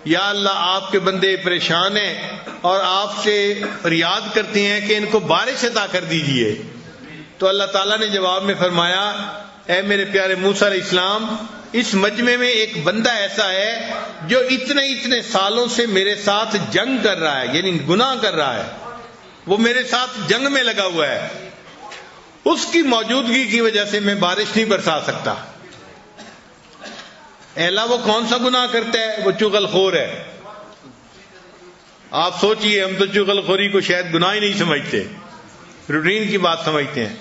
یا اللہ آپ کے بندے پریشان ہیں اور آپ سے فریاد کرتے ہیں کہ ان کو بارش عطا کر دیجئے. تو اللہ تعالیٰ نے جواب میں فرمایا، اے میرے پیارے موسیٰ علیہ السلام، اس مجمع میں ایک بندہ ایسا ہے جو اتنے سالوں سے میرے ساتھ جنگ کر رہا ہے، یعنی گناہ کر رہا ہے، وہ میرے ساتھ جنگ میں لگا ہوا ہے، اس کی موجودگی کی وجہ سے میں بارش نہیں برسا سکتا. اے اللہ وہ کون سا گناہ کرتا ہے؟ وہ چغل خور ہے. آپ سوچئے، ہم تو چغل خوری کو شاید گناہ ہی نہیں سمجھتے، روٹین کی بات سمجھتے ہیں.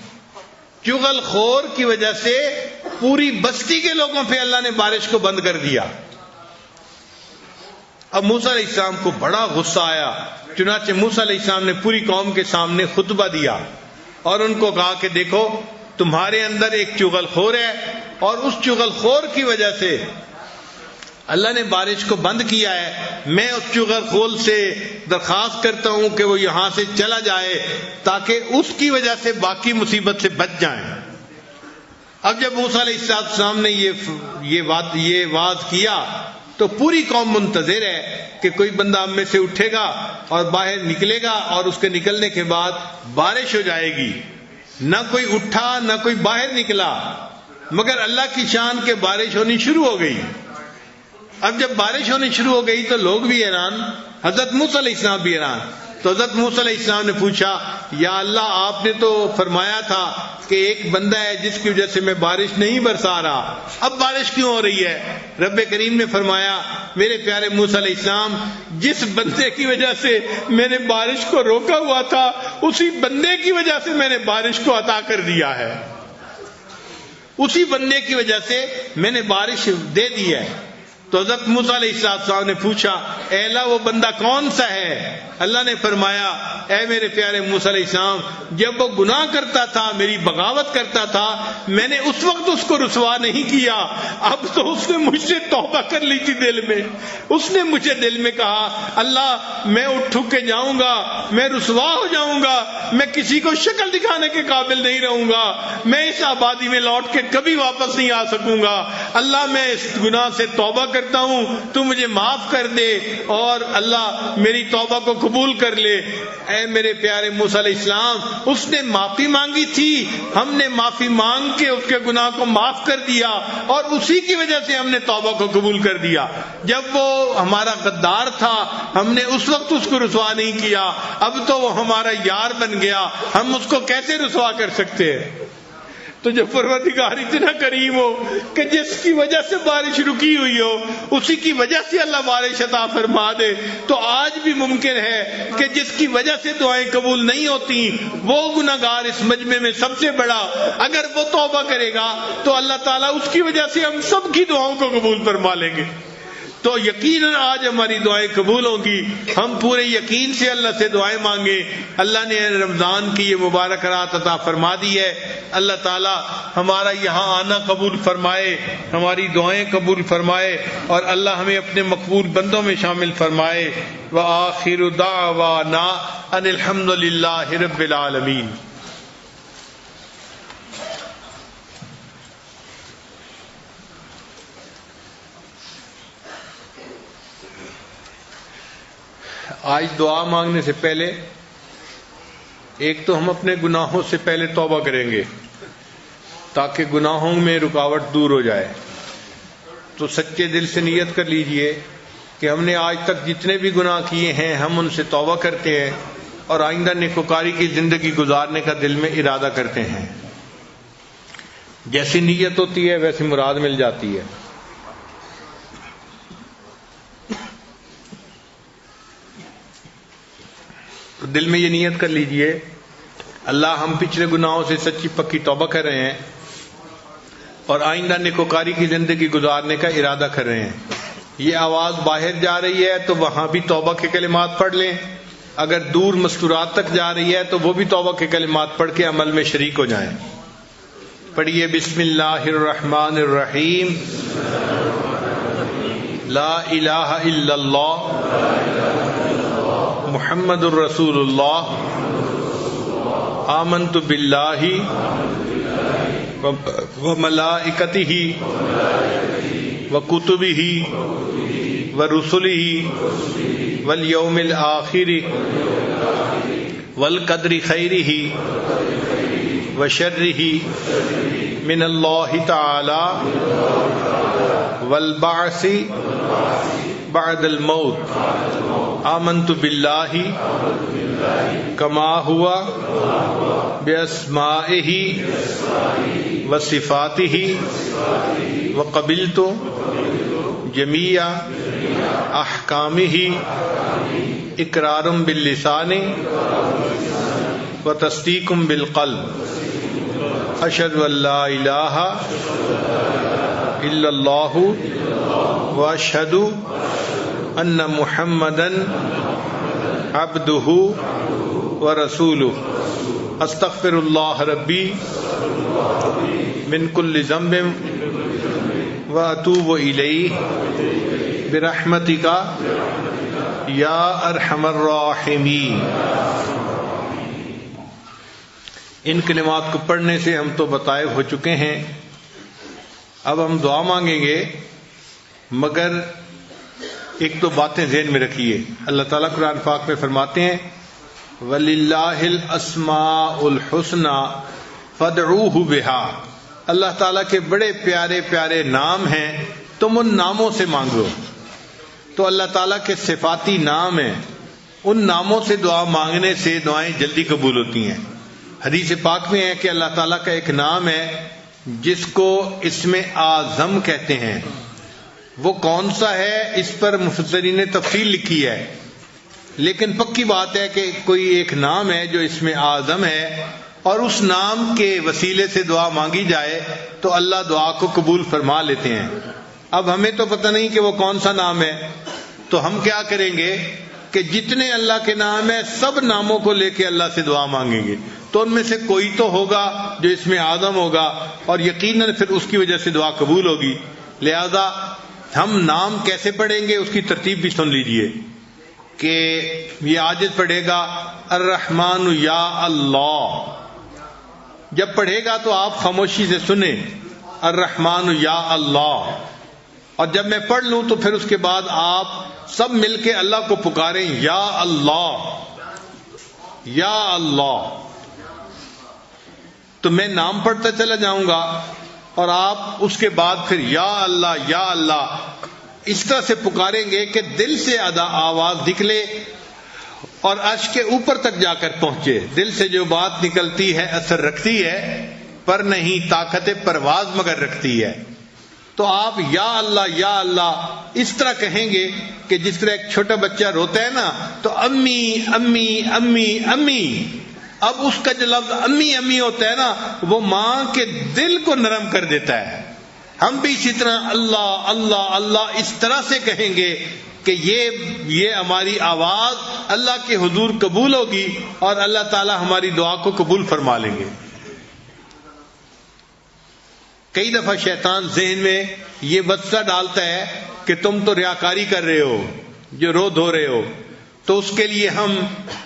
چغل خور کی وجہ سے پوری بستی کے لوگوں پہ اللہ نے بارش کو بند کر دیا. اب موسیٰ علیہ السلام کو بڑا غصہ آیا، چنانچہ موسیٰ علیہ السلام نے پوری قوم کے سامنے خطبہ دیا اور ان کو کہا کہ دیکھو تمہارے اندر ایک چغل خور ہے، اور اس چغل خور کی وجہ سے اللہ نے بارش کو بند کیا ہے. میں اس چغل خور سے درخواست کرتا ہوں کہ وہ یہاں سے چلا جائے تاکہ اس کی وجہ سے باقی مصیبت سے بچ جائیں. اب جب موسیٰ علیہ السلام نے یہ واز کیا تو پوری قوم منتظر ہے کہ کوئی بندہ ہم میں سے اٹھے گا اور باہر نکلے گا اور اس کے نکلنے کے بعد بارش ہو جائے گی. نہ کوئی اٹھا نہ کوئی باہر نکلا، مگر اللہ کی شان کے بارش ہونی شروع ہو گئی. اب جب بارش ہونی شروع ہو گئی تو لوگ بھی حیران، حضرت موسیٰ علیہ السلام بھی حیران. تو حضرت موسیٰ علیہ السلام نے پوچھا، یا اللہ آپ نے تو فرمایا تھا کہ ایک بندہ ہے جس کی وجہ سے میں بارش نہیں برسا رہا، اب بارش کیوں ہو رہی ہے؟ رب کریم نے فرمایا، میرے پیارے موسیٰ علیہ السلام، جس بندے کی وجہ سے میں نے بارش کو روکا ہوا تھا اسی بندے کی وجہ سے میں نے بارش کو عطا کر دیا ہے، اسی بندے کی وجہ سے میں نے بارش دے دی ہے. تو حضرت موسیٰ علیہ السلام نے پوچھا، اے اللہ وہ بندہ کون سا ہے؟ اللہ نے فرمایا، اے میرے پیارے موسیٰ علیہ السلام، جب وہ گناہ کرتا تھا، میری بغاوت کرتا تھا، میں نے اس وقت اس کو رسوا نہیں کیا. اب تو اس نے مجھ سے توبہ کر لی تھی دل میں، اس نے مجھے دل میں کہا، اللہ میں اٹھ کے جاؤں گا، میں رسوا ہو جاؤں گا، میں کسی کو شکل دکھانے کے قابل نہیں رہوں گا، میں اس آبادی میں لوٹ کے کبھی واپس نہیں آ سکوں گا. اللہ میں اس گناہ سے توبہ کرتا ہوں، تو مجھے معاف کر دے اور اللہ میری توبہ کو قبول کر لے. اے میرے پیارے موسیٰ علیہ السلام، اس نے معافی مانگی تھی، ہم نے معافی مانگ کے اس کے گناہ کو معاف کر دیا اور اسی کی وجہ سے ہم نے توبہ کو قبول کر دیا. جب وہ ہمارا غدار تھا ہم نے اس وقت اس کو رسوا نہیں کیا، اب تو وہ ہمارا یار بن گیا، ہم اس کو کیسے رسوا کر سکتے ہیں؟ تو جب پروردگار اتنا کریم ہو کہ جس کی وجہ سے بارش رکی ہوئی ہو اسی کی وجہ سے اللہ بارش عطا فرما دے، تو آج بھی ممکن ہے کہ جس کی وجہ سے دعائیں قبول نہیں ہوتی وہ گناہگار اس مجمع میں سب سے بڑا، اگر وہ توبہ کرے گا تو اللہ تعالیٰ اس کی وجہ سے ہم سب کی دعاؤں کو قبول فرما لیں گے. تو یقیناً آج ہماری دعائیں قبول ہوں گی. ہم پورے یقین سے اللہ سے دعائیں مانگیں. اللہ نے رمضان کی یہ مبارک رات عطا فرما دی ہے. اللہ تعالی ہمارا یہاں آنا قبول فرمائے، ہماری دعائیں قبول فرمائے اور اللہ ہمیں اپنے مقبول بندوں میں شامل فرمائے. وآخر دعوانا ان الحمد للہ رب العالمین. آج دعا مانگنے سے پہلے ایک تو ہم اپنے گناہوں سے پہلے توبہ کریں گے تاکہ گناہوں میں رکاوٹ دور ہو جائے. تو سچے دل سے نیت کر لیجئے کہ ہم نے آج تک جتنے بھی گناہ کیے ہیں ہم ان سے توبہ کرتے ہیں اور آئندہ نیکوکاری کی زندگی گزارنے کا دل میں ارادہ کرتے ہیں. جیسی نیت ہوتی ہے ویسی مراد مل جاتی ہے. تو دل میں یہ نیت کر لیجئے، اللہ ہم پچھلے گناہوں سے سچی پکی توبہ کر رہے ہیں اور آئندہ نیکوکاری کی زندگی گزارنے کا ارادہ کر رہے ہیں. یہ آواز باہر جا رہی ہے تو وہاں بھی توبہ کے کلمات پڑھ لیں، اگر دور مستورات تک جا رہی ہے تو وہ بھی توبہ کے کلمات پڑھ کے عمل میں شریک ہو جائیں. پڑھیے بسم اللہ الرحمن الرحیم. لا الہ الا اللہ محمد الرسول اللہ آمنت باللہ وملائکتہ وکتبہ ورسلہ والیوم الآخر والقدر خیرہ وشرہ من اللہ تعالی والبعث بعد الموت. آمنت باللہ کما ہوا باسمائہ وصفاتہ وقبلت جمیع احکامہ اقرار باللسان وتصدیق بالقلب. اشہد ان لا الہ الا اللہ واشہد ان محمدا عبدہ ورسولہ. استغفر اللہ ربی من کل ذنب واتوب الیہ برحمتک یا ارحم الراحمین. ان کلمات کو پڑھنے سے ہم تو بتائے ہو چکے ہیں. اب ہم دعا مانگیں گے، مگر ایک تو باتیں ذہن میں رکھیے. اللہ تعالیٰ قرآن پاک میں فرماتے ہیں وَلِلَّهِ الْأَسْمَاءُ الْحُسْنَى فَادْعُوهُ بِهَا. اللہ تعالیٰ کے بڑے پیارے پیارے نام ہیں، تم ان ناموں سے مانگو. تو اللہ تعالیٰ کے صفاتی نام ہیں، ان ناموں سے دعا مانگنے سے دعائیں جلدی قبول ہوتی ہیں. حدیث پاک میں ہے کہ اللہ تعالیٰ کا ایک نام ہے جس کو اسم اعظم کہتے ہیں. وہ کون سا ہے اس پر مفسرین نے تفصیل لکھی ہے، لیکن پکی بات ہے کہ کوئی ایک نام ہے جو اسم اعظم ہے، اور اس نام کے وسیلے سے دعا مانگی جائے تو اللہ دعا کو قبول فرما لیتے ہیں. اب ہمیں تو پتہ نہیں کہ وہ کون سا نام ہے، تو ہم کیا کریں گے کہ جتنے اللہ کے نام ہیں سب ناموں کو لے کے اللہ سے دعا مانگیں گے، تو ان میں سے کوئی تو ہوگا جو اس میں اعظم ہوگا، اور یقیناً پھر اس کی وجہ سے دعا قبول ہوگی. لہذا ہم نام کیسے پڑھیں گے اس کی ترتیب بھی سن لیجئے کہ یہ عاجز پڑھے گا الرحمن یا اللہ. جب پڑھے گا تو آپ خاموشی سے سنیں الرحمن یا اللہ، اور جب میں پڑھ لوں تو پھر اس کے بعد آپ سب مل کے اللہ کو پکاریں یا اللہ یا اللہ. تو میں نام پڑھتا چلا جاؤں گا اور آپ اس کے بعد پھر یا اللہ اس طرح سے پکاریں گے کہ دل سے آواز نکلے اور عرش کے اوپر تک جا کر پہنچے. دل سے جو بات نکلتی ہے اثر رکھتی ہے، پر نہیں طاقت پرواز مگر رکھتی ہے. تو آپ یا اللہ اس طرح کہیں گے کہ جس طرح ایک چھوٹا بچہ روتا ہے نا تو امی امی امی امی. اب اس کا جو لفظ امی امی ہوتا ہے نا وہ ماں کے دل کو نرم کر دیتا ہے. ہم بھی اسی طرح اللہ اللہ اللہ اس طرح سے کہیں گے کہ یہ ہماری آواز اللہ کے حضور قبول ہوگی اور اللہ تعالی ہماری دعا کو قبول فرما لیں گے. کئی دفعہ شیطان ذہن میں یہ وسوسہ ڈالتا ہے کہ تم تو ریاکاری کر رہے ہو جو رو دھو رہے ہو، تو اس کے لیے ہم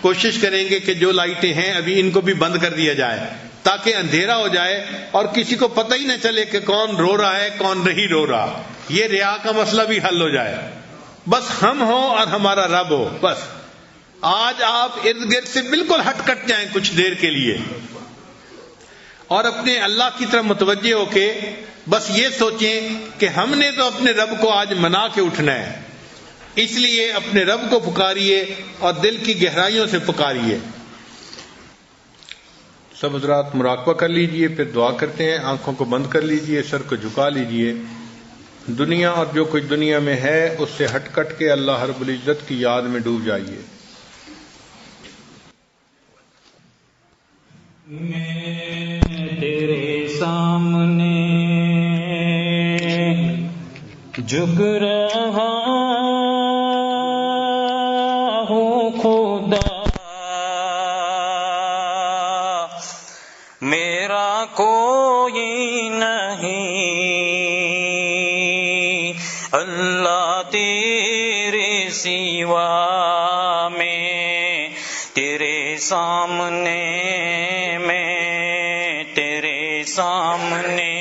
کوشش کریں گے کہ جو لائٹیں ہیں ابھی ان کو بھی بند کر دیا جائے تاکہ اندھیرا ہو جائے اور کسی کو پتہ ہی نہ چلے کہ کون رو رہا ہے کون نہیں رو رہا. یہ ریا کا مسئلہ بھی حل ہو جائے. بس ہم ہوں اور ہمارا رب ہو. بس آج آپ ارد گرد سے بالکل ہٹ کٹ جائیں کچھ دیر کے لیے اور اپنے اللہ کی طرف متوجہ ہو کے بس یہ سوچیں کہ ہم نے تو اپنے رب کو آج منا کے اٹھنا ہے، اس لیے اپنے رب کو پکاریے اور دل کی گہرائیوں سے پکاریے. سب حضرات مراقبہ کر لیجئے، پھر دعا کرتے ہیں. آنکھوں کو بند کر لیجئے، سر کو جھکا لیجئے. دنیا اور جو کچھ دنیا میں ہے اس سے ہٹ کٹ کے اللہ رب العزت کی یاد میں ڈوب جائیے. میں تیرے سامنے جھک رہا ہوں خدا، میرا کوئی نہیں اللہ تیرے سوا. میں تیرے سامنے تیرے سامنے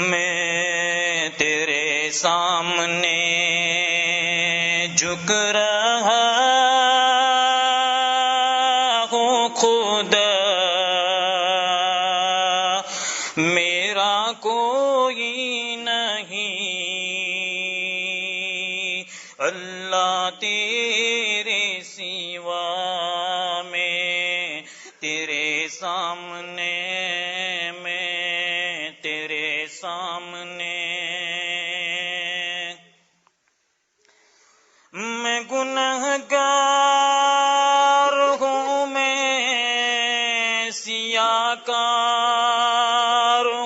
میں تیرے سامنے جھک رہا ہوں خدا، میرا کوئی نہیں اللہ تیرے سوا میں تیرے سامنے، میں تیرے سامنے میں گنہگار ہوں، میں سیاکار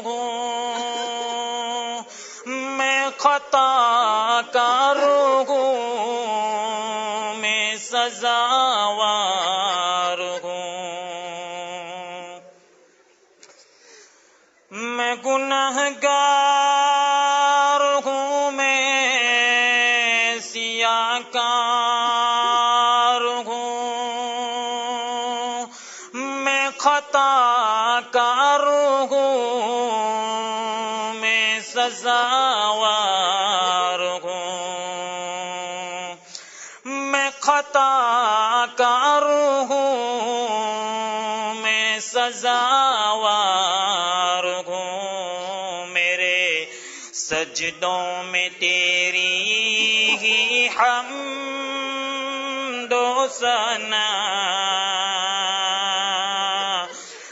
ہوں، میں خطا کار ہوں، میں سزاوار ہوں، میں گنہگار ہوں، میں سیاکار ہوں، میں خطا کار ہوں، میں سزاوار ہوں، میں خطا کار ہوں، میں سزاوار ہوں، میرے سجدوں میں تیری ہی حمد و ثنا،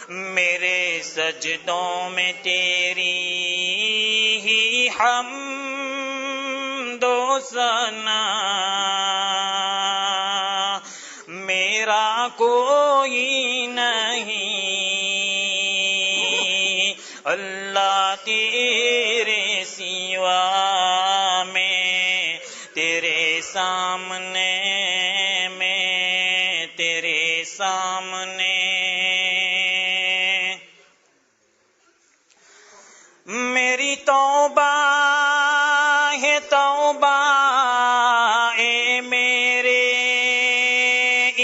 میرے سجدوں میں تیری ہی حمد و ثنا، میرا کوئی نہیں اللہ تیرے سوا میں تیرے سامنے، میں تیرے سامنے میری توبہ ہے توبہ اے میرے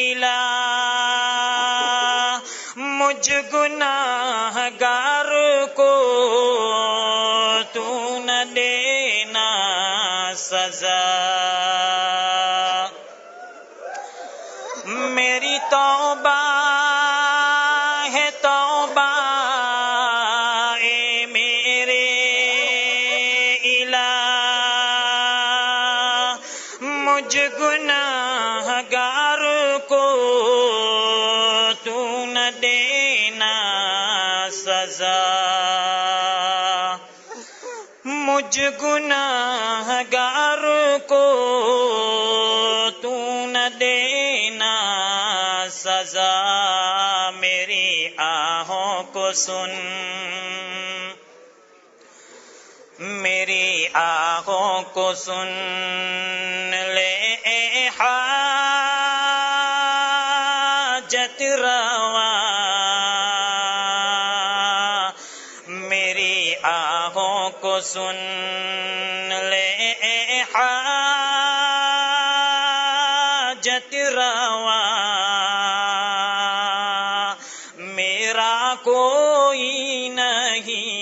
الہ، مجھ گناہگار کو تو نہ دینا سزا، میری توبہ ہے توبہ اے میرے الہ، مجھ گناہگار کو تو نہ دینا سزا، مجھ گناہگار کو تو نہ دینا سزا، میری آہوں کو سن، میری آہوں کو سن لے اے حاجت روا، میری آہوں کو سن لے اے حاجت روا، میرا کوئی نہیں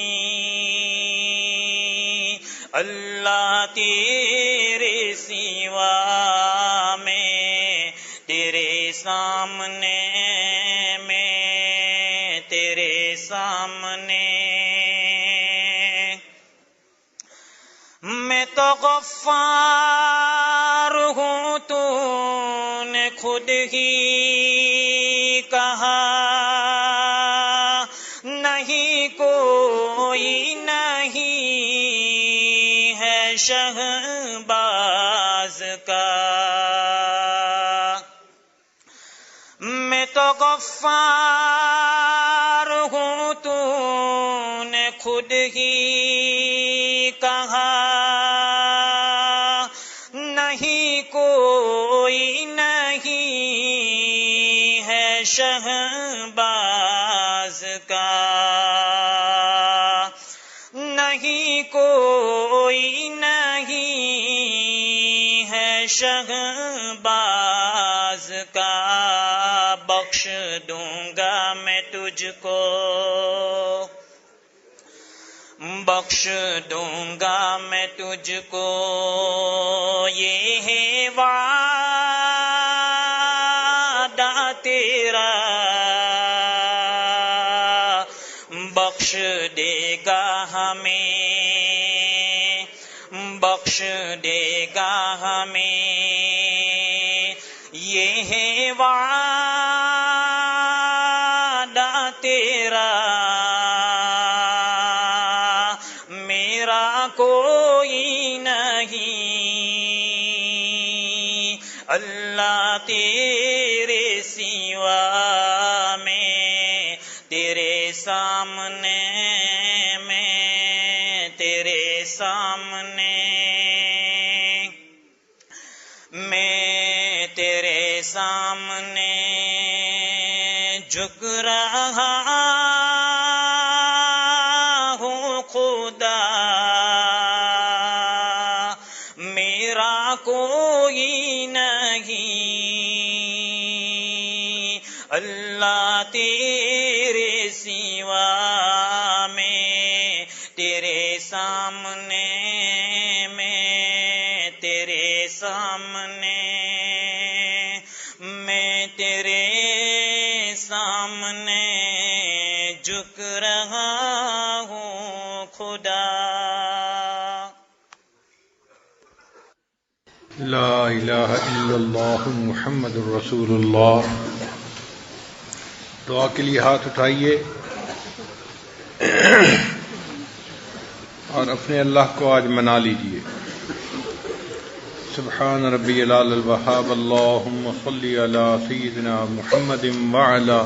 اللہ تیرے سوا میں تیرے سامنے، میں تیرے سامنے میں تو غفار ہوں، تو نے خود ہی کہا نہیں کوئی نہیں ہے شہباز کا، میں تو غفار ہوں، تو نے خود ہی کہا نہیں کوئی نہیں ہے شہباز کا، نہیں کوئی نہیں ہے شہباز کا، بخش دوں گا میں تجھ کو، بخش دوں گا میں تجھ کو، یہ ہے وعدہ تیرا، بخش دے گا ہمیں، بخش دے گا ہمیں، یہ ہے وعدہ تیرا، میرا کوئی نہیں اللہ تیرے سوا، میں تیرے سامنے، میں تیرے سامنے، میں تیرے سامنے جھک رہا ہوں خدا، میرا کوئی نہیں اللہ تیرے سوا، میں تیرے سامنے، میں تیرے سامنے، میں تیرے سامنے جھک رہا ہوں خدا۔ لا الہ الا اللہ محمد الرسول اللہ۔ دعا کے لیے ہاتھ اٹھائیے اور اپنے اللہ کو آج منا لیجیے۔ سبحان ربی العلی الوہاب، اللہم صلی علی سیدنا محمد وعلی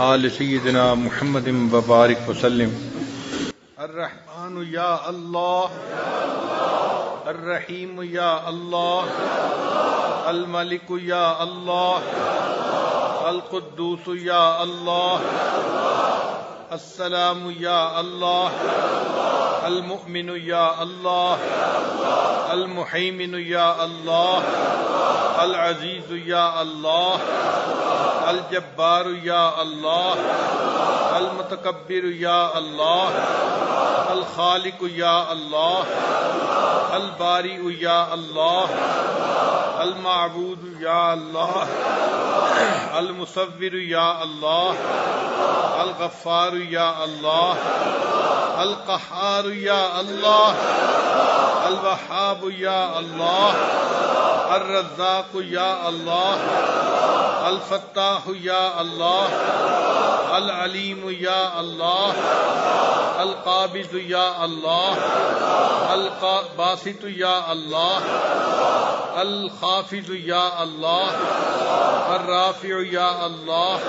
آل سیدنا محمد وبارک وسلم۔ الرحمن یا اللہ، الرحیم یا اللہ، الملک یا اللہ، القدوس یا اللہ، السلام یا اللہ، المؤمن یا اللہ، المحیمن یا اللہ، العزیز یا اللہ، الجبار یا اللہ، المتکبر یا اللہ، الخالق یا اللہ، البارئ یا اللہ، المعبود یا اللہ، المصور یا اللہ، الغفار یا اللہ، القہار یا اللہ، الوہاب یا اللہ، الرزاق یا اللہ، الفتاح یا اللہ، العلیم یا اللہ، القابض یا اللہ، الباسط یا اللہ، الخافض یا اللہ، الرافع یا اللہ،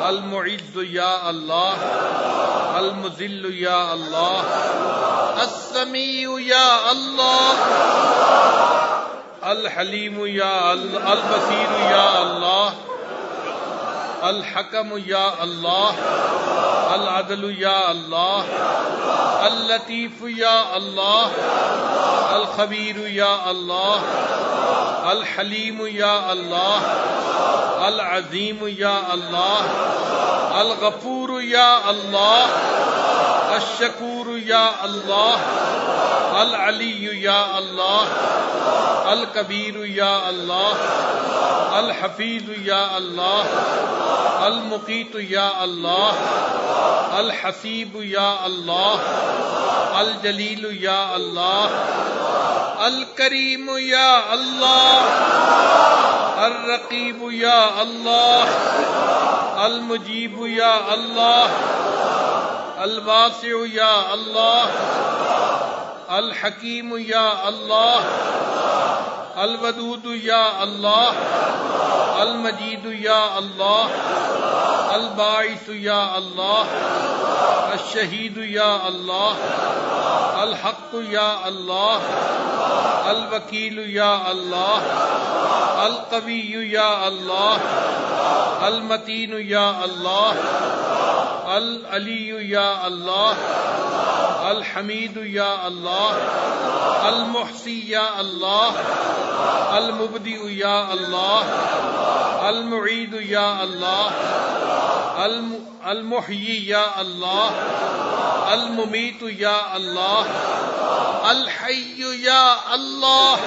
المعز یا اللہ، المذل یا اللہ، السمیع یا اللہ، الحلیم یا اللہ، البصیر یا اللہ، الحکم یا اللہ، العدل یا اللہ، اللطیف یا اللہ، الخبیر یا اللہ، الحلیم یا اللہ، العظیم یا اللہ، الغفور یا اللہ، الشکور یا اللہ، العلی یا اللہ، الکبیر یا اللہ، الحفیظ یا اللہ، المقیت یا اللہ، الحسیب یا اللہ، الجلیل یا اللہ، الکریم یا اللہ، الرقیب یا اللہ، المجیب یا اللہ، الواسع یا اللہ، الحکیم یا اللہ، الودود یا اللہ، المجید یا اللہ، الباعث یا اللہ، الشہید یا اللہ، الحق یا اللہ، الوکیل یا اللہ، القوی یا اللہ، المتین یا اللہ، العلی یا اللہ، الحمید یا اللہ، المحصی یا اللہ، المبدئ یا اللہ، المعید یا اللہ، المحیی یا اللہ، الممیت یا اللہ، الحی یا اللہ،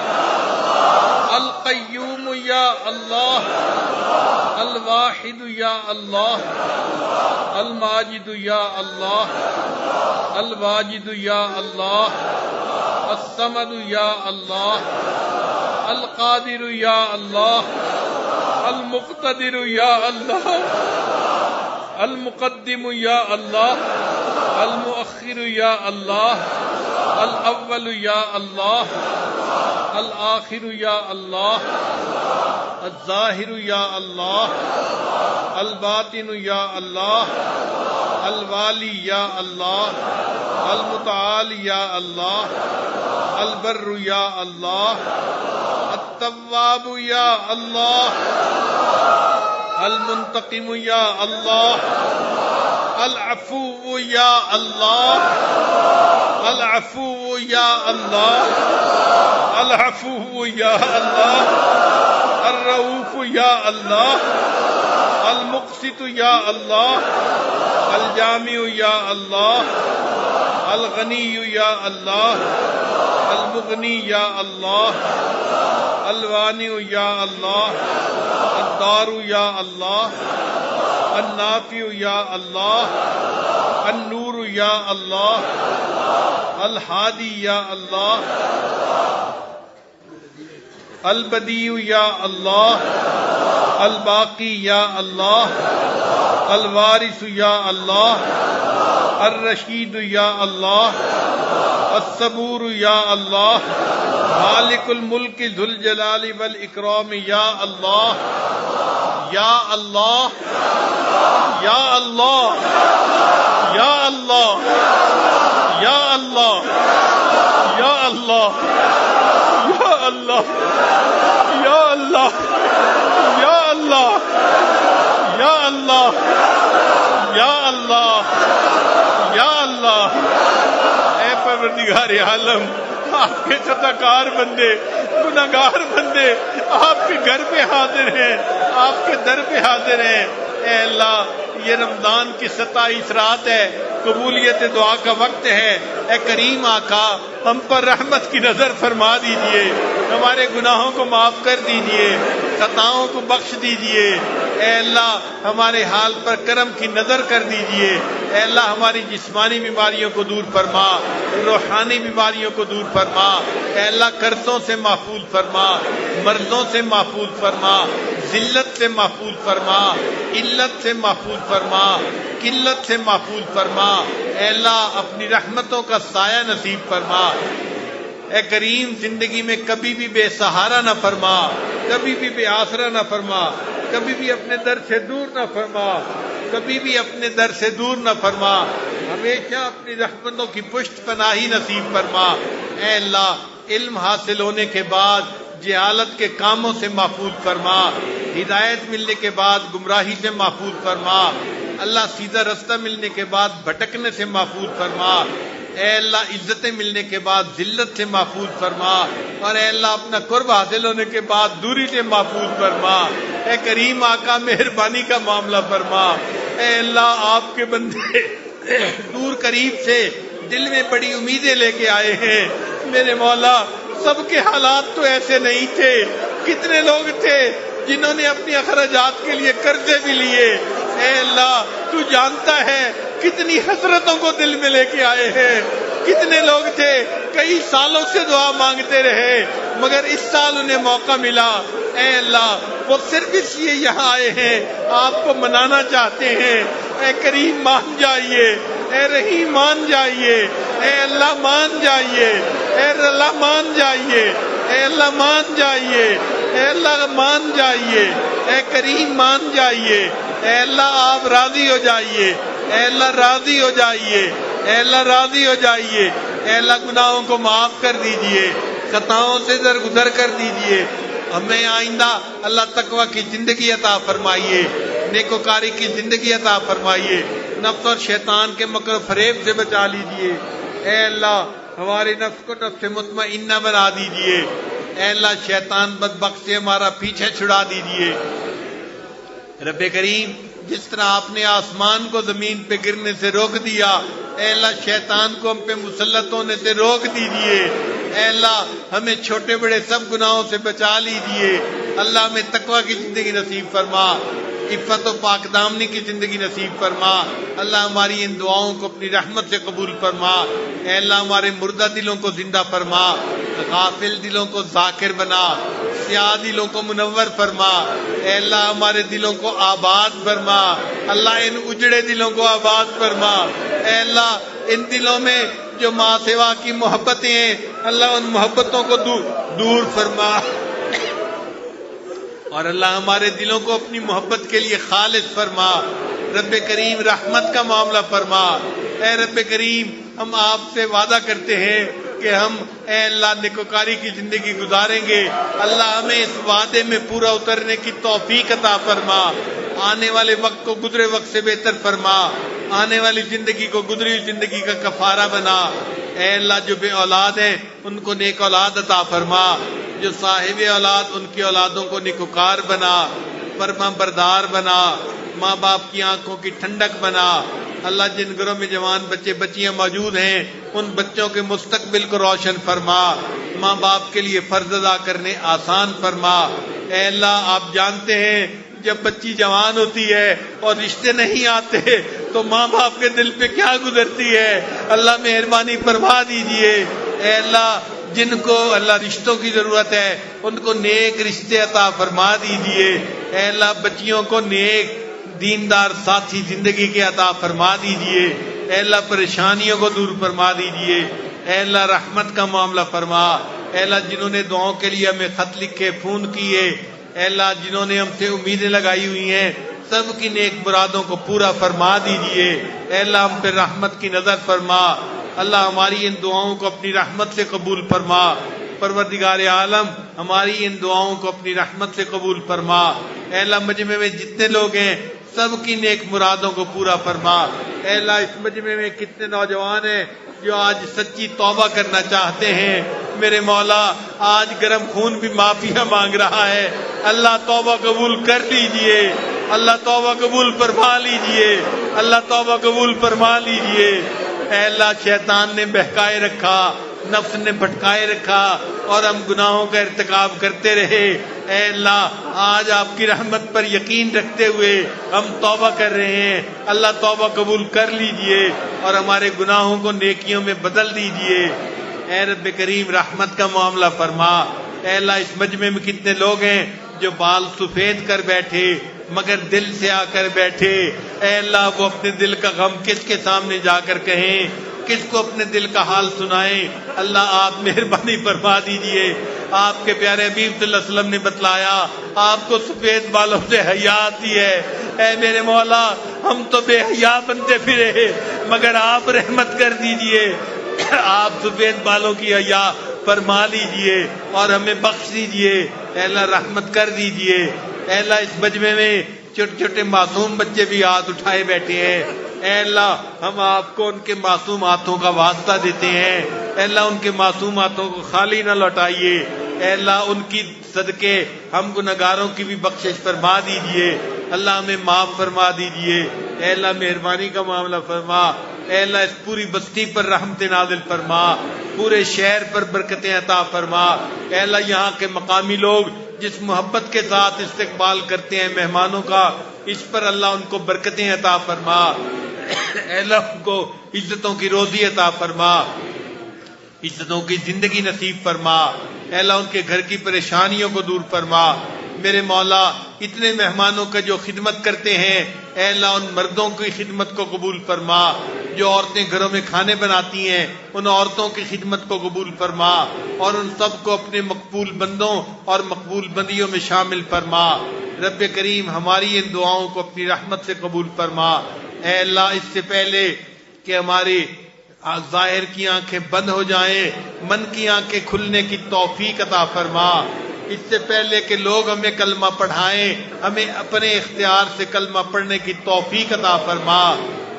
القیوم یا اللہ، الواحد یا اللہ، الماجد یا اللہ، الواجد یا اللہ، الصمد یا اللہ، القادر یا اللہ، المقتدر یا اللہ، المقدم یا اللہ، المؤخر یا اللہ، الاول یا اللہ، الآخر یا اللہ، الظاہر یا اللہ، الباطن یا اللہ، الوالی یا اللہ، المتعال یا اللہ، البر یا اللہ، التواب یا اللہ، المنتقم یا اللہ، العفو یا اللہ، العفو یا اللہ، العفو یا اللہ، الرؤوف یا اللہ، المقسط یا اللہ، الجامع یا اللہ، الغنی یا اللہ، المغنی یا اللہ، الوانع یا اللہ، الدار یا اللہ، النافع یا اللہ، النور یا اللہ، الہادی یا اللہ، البدیع یا اللہ، الباقی یا اللہ، الوارث یا اللہ، الرشید یا اللہ، الصبور یا اللہ، مالک الملک ذو الجلال والاکرام یا اللہ، یا اللہ، یا اللہ، یا اللہ، یا اللہ، یا اللہ، یا اللہ، یا اللہ، یا اللہ، یا اللہ، یا اللہ، یا اللہ۔ اے پروردگار عالم، آپ کے ستاکار بندے، گناہگار بندے آپ کے گھر پہ حاضر ہیں، آپ کے در پہ حاضر ہیں۔ اے اللہ، یہ رمضان کی 27 رات ہے، قبولیت دعا کا وقت ہے۔ اے کریم آقا، ہم پر رحمت کی نظر فرما دیجئے، ہمارے گناہوں کو معاف کر دیجئے، خطاؤں کو بخش دیجئے۔ اے اللہ، ہمارے حال پر کرم کی نظر کر دیجئے۔ اے اللہ، ہماری جسمانی بیماریوں کو دور فرما، روحانی بیماریوں کو دور فرما۔ اے اللہ، قرضوں سے محفوظ فرما، مرضوں سے محفوظ فرما، ذلت سے محفوظ فرما، علت سے محفوظ فرما، قلت سے محفوظ فرما۔ اے اللہ، اپنی رحمتوں کا سایہ نصیب فرما۔ اے کریم، زندگی میں کبھی بھی بے سہارا نہ فرما، کبھی بھی بے آسرا نہ فرما، کبھی بھی اپنے در سے دور نہ فرما، کبھی بھی اپنے در سے دور نہ فرما۔ ہمیشہ اپنی رحمتوں کی پشت پناہی نصیب فرما۔ اے اللہ، علم حاصل ہونے کے بعد جہالت کے کاموں سے محفوظ فرما، ہدایت ملنے کے بعد گمراہی سے محفوظ فرما۔ اللہ، سیدھا رستہ ملنے کے بعد بھٹکنے سے محفوظ فرما۔ اے اللہ، عزتیں ملنے کے بعد ذلت سے محفوظ فرما، اور اے اللہ، اپنا قرب حاصل ہونے کے بعد دوری سے محفوظ فرما۔ اے کریم آقا، مہربانی کا معاملہ فرما۔ اے اللہ، آپ کے بندے دور قریب سے دل میں بڑی امیدیں لے کے آئے ہیں۔ میرے مولا، سب کے حالات تو ایسے نہیں تھے، کتنے لوگ تھے جنہوں نے اپنی اخراجات کے لیے قرضے بھی لیے۔ اے اللہ، تو جانتا ہے کتنی حسرتوں کو دل میں لے کے آئے ہیں۔ کتنے لوگ تھے کئی سالوں سے دعا مانگتے رہے، مگر اس سال انہیں موقع ملا۔ اے اللہ، وہ صرف اس لیے یہاں آئے ہیں، آپ کو منانا چاہتے ہیں۔ اے کریم، مان جائیے، اے رحیم مان جائیے، اے اللہ مان جائیے، اے اللہ مان جائیے، اے اللہ مان جائیے، اے اللہ مان جائیے، اے کریم مان جائیے۔ اے اللہ، آپ راضی ہو جائیے، اے اللہ راضی ہو جائیے، اے اللہ راضی ہو جائیے۔ اے اللہ، گناہوں کو معاف کر دیجئے، خطاؤں سے درگزر کر دیجئے۔ ہمیں آئندہ اللہ تقوی کی زندگی عطا فرمائیے، نیکوکاری کی زندگی عطا فرمائیے، نفس اور شیطان کے مکر و فریب سے بچا لیجئے۔ اے اللہ، ہمارے نفس کو نفس مطمئنہ بنا دیجئے۔ اے اللہ، شیطان بدبخت سے ہمارا پیچھے چھڑا دیجئے۔ رب کریم جس طرح آپ نے آسمان کو زمین پہ گرنے سے روک دیا، اے اللہ شیطان کو ہم پہ مسلط ہونے سے روک دیجئے، اے اللہ ہمیں چھوٹے بڑے سب گناہوں سے بچا لیجئے، اللہ ہمیں تقوی کی زندگی نصیب فرما، عفت و پاک دامنی کی زندگی نصیب فرما، اللہ ہماری ان دعاؤں کو اپنی رحمت سے قبول فرما، اے اللہ ہمارے مردہ دلوں کو زندہ فرما، غافل دلوں کو ذاکر بنا، سیاہ دلوں کو منور فرما، اے اللہ ہمارے دلوں کو آباد فرما، اللہ ان اجڑے دلوں کو آباد فرما، اے اللہ ان دلوں میں جو ماں سوا کی محبتیں ہیں اللہ ان محبتوں کو دور فرما، اور اللہ ہمارے دلوں کو اپنی محبت کے لیے خالص فرما، رب کریم رحمت کا معاملہ فرما، اے رب کریم ہم آپ سے وعدہ کرتے ہیں کہ ہم اے اللہ نیکوکاری کی زندگی گزاریں گے، اللہ ہمیں اس وعدے میں پورا اترنے کی توفیق عطا فرما، آنے والے وقت کو گزرے وقت سے بہتر فرما، آنے والی زندگی کو گزری ہوئی زندگی کا کفارہ بنا، اے اللہ جو بے اولاد ہیں ان کو نیک اولاد عطا فرما، جو صاحب اولاد ان کی اولادوں کو نیکوکار بنا، فرما بردار بنا، ماں باپ کی آنکھوں کی ٹھنڈک بنا، اللہ جن گھروں میں جوان بچے بچیاں موجود ہیں ان بچوں کے مستقبل کو روشن فرما، ماں باپ کے لیے فرض ادا کرنے آسان فرما، اے اللہ آپ جانتے ہیں جب بچی جوان ہوتی ہے اور رشتے نہیں آتے تو ماں باپ کے دل پہ کیا گزرتی ہے، اللہ مہربانی فرما دیجئے، اے اللہ جن کو اللہ رشتوں کی ضرورت ہے ان کو نیک رشتے عطا فرما دیجئے، اے اللہ بچیوں کو نیک دیندار ساتھی زندگی کے عطا فرما دیجئے، اے اللہ پریشانیوں کو دور فرما دیجئے، اے اللہ رحمت کا معاملہ فرما، اے اللہ جنہوں نے دعاؤں کے لیے ہمیں خط لکھے فون کیے، اے اللہ جنہوں نے ہم سے امیدیں لگائی ہوئی ہیں سب کی نیک مرادوں کو پورا فرما دیجئے، اے اللہ ہم پہ رحمت کی نظر فرما، اللہ ہماری ان دعاؤں کو اپنی رحمت سے قبول فرما، پروردگار عالم ہماری ان دعاؤں کو اپنی رحمت سے قبول فرما، اے اللہ مجمع میں جتنے لوگ ہیں سب کی نیک مرادوں کو پورا فرما، اے اللہ اس مجمع میں کتنے نوجوان ہیں جو آج سچی توبہ کرنا چاہتے ہیں، میرے مولا آج گرم خون بھی معافیاں مانگ رہا ہے، اللہ توبہ قبول کر لیجئے، اللہ توبہ قبول فرما لیجئے، اللہ توبہ قبول فرما لیجئے، اے اللہ شیطان نے بہکائے رکھا، نفس نے بھٹکائے رکھا اور ہم گناہوں کا ارتکاب کرتے رہے، اے اللہ آج آپ کی رحمت پر یقین رکھتے ہوئے ہم توبہ کر رہے ہیں، اللہ توبہ قبول کر لیجئے اور ہمارے گناہوں کو نیکیوں میں بدل دیجئے، اے رب کریم رحمت کا معاملہ فرما، اے اللہ اس مجمع میں کتنے لوگ ہیں جو بال سفید کر بیٹھے مگر دل سے آ کر بیٹھے، اے اللہ وہ اپنے دل کا غم کس کے سامنے جا کر کہیں، کس کو اپنے دل کا حال سنائیں، اللہ آپ مہربانی فرما دیجئے، آپ کے پیارے حبیب صلی اللہ علیہ وسلم نے بتلایا آپ کو سفید بالوں سے حیا آتی ہے، اے میرے مولا ہم تو بے حیا بنتے پھرے مگر آپ رحمت کر دیجئے، آپ سفید بالوں کی حیا فرما لیجئے اور ہمیں بخش دیجئے، اے اللہ رحمت کر دیجئے، اے اللہ اس مجمع میں چھوٹے چھوٹے معصوم بچے بھی ہاتھ اٹھائے بیٹھے ہیں، اے اللہ ہم آپ کو ان کے معصوم ہاتھوں کا واسطہ دیتے ہیں، اے اللہ ان کے معصوم ہاتھوں کو خالی نہ لوٹائیے، اے اللہ ان کی صدقے ہم گناہگاروں کی بھی بخشش فرما دیجئے، اللہ ہمیں معاف فرما دیجئے، اے اللہ مہربانی کا معاملہ فرما، اے اللہ اس پوری بستی پر رحمت نازل فرما، پورے شہر پر برکتیں عطا فرما، اے اللہ یہاں کے مقامی لوگ جس محبت کے ساتھ استقبال کرتے ہیں مہمانوں کا اس پر اللہ ان کو برکتیں عطا فرما، اے اللہ ان کو عزتوں کی روزی عطا فرما، عزتوں کی زندگی نصیب فرما، اے اللہ ان کے گھر کی پریشانیوں کو دور فرما، میرے مولا اتنے مہمانوں کا جو خدمت کرتے ہیں اے اللہ ان مردوں کی خدمت کو قبول فرما، جو عورتیں گھروں میں کھانے بناتی ہیں ان عورتوں کی خدمت کو قبول فرما اور ان سب کو اپنے مقبول بندوں اور مقبول بندیوں میں شامل فرما، رب کریم ہماری ان دعاؤں کو اپنی رحمت سے قبول فرما، اے اللہ اس سے پہلے کہ ہماری ظاہر کی آنکھیں بند ہو جائیں من کی آنکھیں کھلنے کی توفیق عطا فرما، اس سے پہلے کہ لوگ ہمیں کلمہ پڑھائیں ہمیں اپنے اختیار سے کلمہ پڑھنے کی توفیق عطا فرما،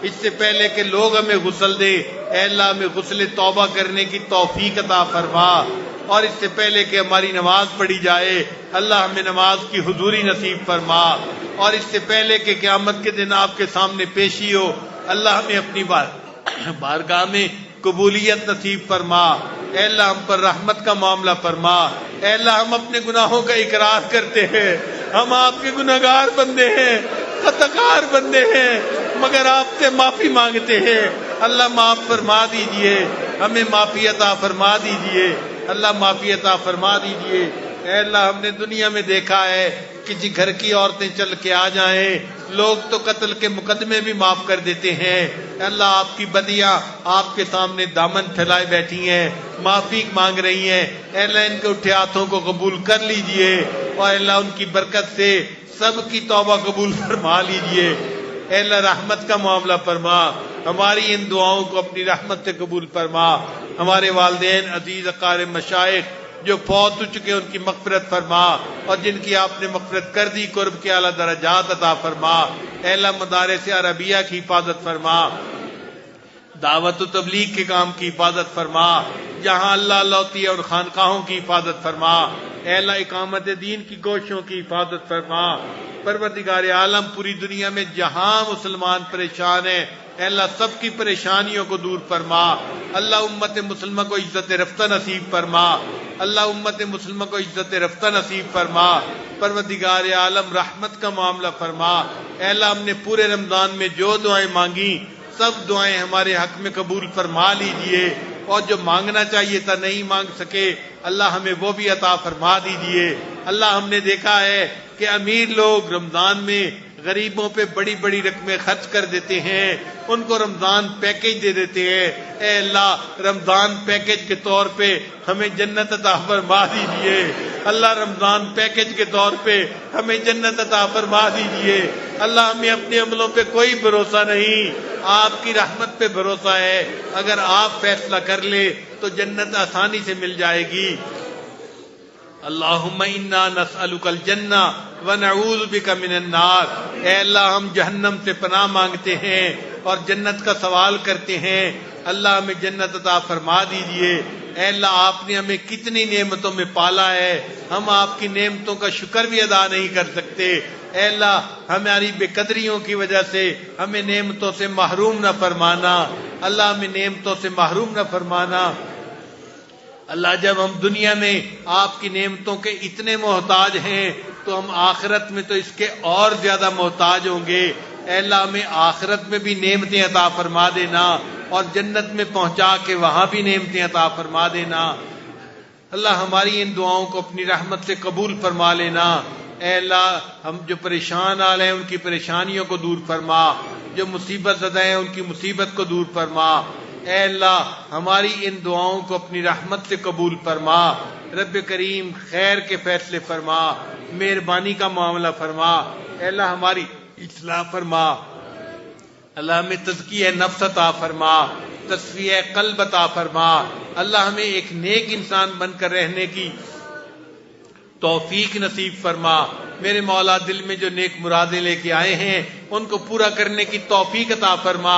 اس سے پہلے کہ لوگ ہمیں غسل دے اے اللہ ہمیں غسل توبہ کرنے کی توفیق عطا فرما، اور اس سے پہلے کہ ہماری نماز پڑھی جائے اللہ ہمیں نماز کی حضوری نصیب فرما، اور اس سے پہلے کہ قیامت کے دن آپ کے سامنے پیشی ہو اللہ ہمیں اپنی بارگاہ میں قبولیت نصیب فرما۔ اے اللہ ہم پر رحمت کا معاملہ فرما۔ اے اللہ ہم اپنے گناہوں کا اقرار کرتے ہیں، ہم آپ کے گناہگار بندے ہیں، خطاکار بندے ہیں، مگر آپ سے معافی مانگتے ہیں۔ اللہ معاف فرما دیجئے، ہمیں معافی عطا فرما دیجئے، اللہ معافی عطا فرما دیجئے۔ اے اللہ ہم نے دنیا میں دیکھا ہے کسی گھر کی عورتیں چل کے آ جائیں لوگ تو قتل کے مقدمے بھی معاف کر دیتے ہیں۔ اللہ آپ کی بدیاں آپ کے سامنے دامن پھیلائے بیٹھی ہیں، معافی مانگ رہی ہیں۔ اے اللہ ان کے اٹھے ہاتھوں کو قبول کر لیجئے، اور اے اللہ ان کی برکت سے سب کی توبہ قبول فرما لیجئے۔ اے اللہ رحمت کا معاملہ فرما، ہماری ان دعاؤں کو اپنی رحمت سے قبول فرما۔ ہمارے والدین عزیز اقارب مشائخ جو فوت ہو چکے ان کی مغفرت فرما، اور جن کی آپ نے مغفرت کر دی قرب کے اعلیٰ درجات عطا فرما۔ اے اللہ مدارس عربیہ کی حفاظت فرما، دعوت و تبلیغ کے کام کی حفاظت فرما، جہاں اللہ اللہ ہوتی ہے اور خانقاہوں کی حفاظت فرما۔ اے اللہ اقامت دین کی کوششوں کی حفاظت فرما۔ پروردگار عالم پوری دنیا میں جہاں مسلمان پریشان ہیں اے اللہ سب کی پریشانیوں کو دور فرما۔ اللہ امت مسلمہ کو عزت رفتہ نصیب فرما، اللہ امت مسلمہ کو عزت رفتہ نصیب فرما۔ پروردگار عالم رحمت کا معاملہ فرما۔ اے اللہ ہم نے پورے رمضان میں جو دعائیں مانگی سب دعائیں ہمارے حق میں قبول فرما لیجئے، اور جو مانگنا چاہیے تھا نہیں مانگ سکے اللہ ہمیں وہ بھی عطا فرما دیجئے۔ اللہ ہم نے دیکھا ہے کہ امیر لوگ رمضان میں غریبوں پہ بڑی بڑی رقمیں خرچ کر دیتے ہیں، ان کو رمضان پیکج دے دیتے ہیں۔ اے اللہ رمضان پیکج کے طور پہ ہمیں جنت عطا فرما دیجئے، اللہ رمضان پیکج کے طور پہ ہمیں جنت عطا فرما دیجئے۔ اللہ ہمیں اپنے عملوں پہ کوئی بھروسہ نہیں، آپ کی رحمت پہ بھروسہ ہے، اگر آپ فیصلہ کر لے تو جنت آسانی سے مل جائے گی۔ اللہم انا نسألک الجنہ ونعوذ بک من النار، اے اللہ ہم جہنم سے پناہ مانگتے ہیں اور جنت کا سوال کرتے ہیں، اللہ ہمیں جنت عطا فرما دیجئے۔ اے اللہ آپ نے ہمیں کتنی نعمتوں میں پالا ہے، ہم آپ کی نعمتوں کا شکر بھی ادا نہیں کر سکتے۔ اے اللہ ہماری بے قدریوں کی وجہ سے ہمیں نعمتوں سے محروم نہ فرمانا، اللہ ہمیں نعمتوں سے محروم نہ فرمانا۔ اللہ جب ہم دنیا میں آپ کی نعمتوں کے اتنے محتاج ہیں تو ہم آخرت میں تو اس کے اور زیادہ محتاج ہوں گے۔ اے اللہ ہمیں آخرت میں بھی نعمتیں عطا فرما دینا، اور جنت میں پہنچا کے وہاں بھی نعمتیں عطا فرما دینا۔ اللہ ہماری ان دعاؤں کو اپنی رحمت سے قبول فرما لینا۔ اے اللہ ہم جو پریشان حال ہیں ان کی پریشانیوں کو دور فرما، جو مصیبت زدہ ہیں ان کی مصیبت کو دور فرما۔ اے اللہ ہماری ان دعاؤں کو اپنی رحمت سے قبول فرما۔ رب کریم خیر کے فیصلے فرما، مہربانی کا معاملہ فرما۔ اے اللہ ہماری اصلاح فرما، اللہ ہمیں تزکیہ نفس عطا فرما، تصفیہ قلب عطا فرما۔ اللہ ہمیں ایک نیک انسان بن کر رہنے کی توفیق نصیب فرما۔ میرے مولا دل میں جو نیک مرادیں لے کے آئے ہیں ان کو پورا کرنے کی توفیق عطا فرما۔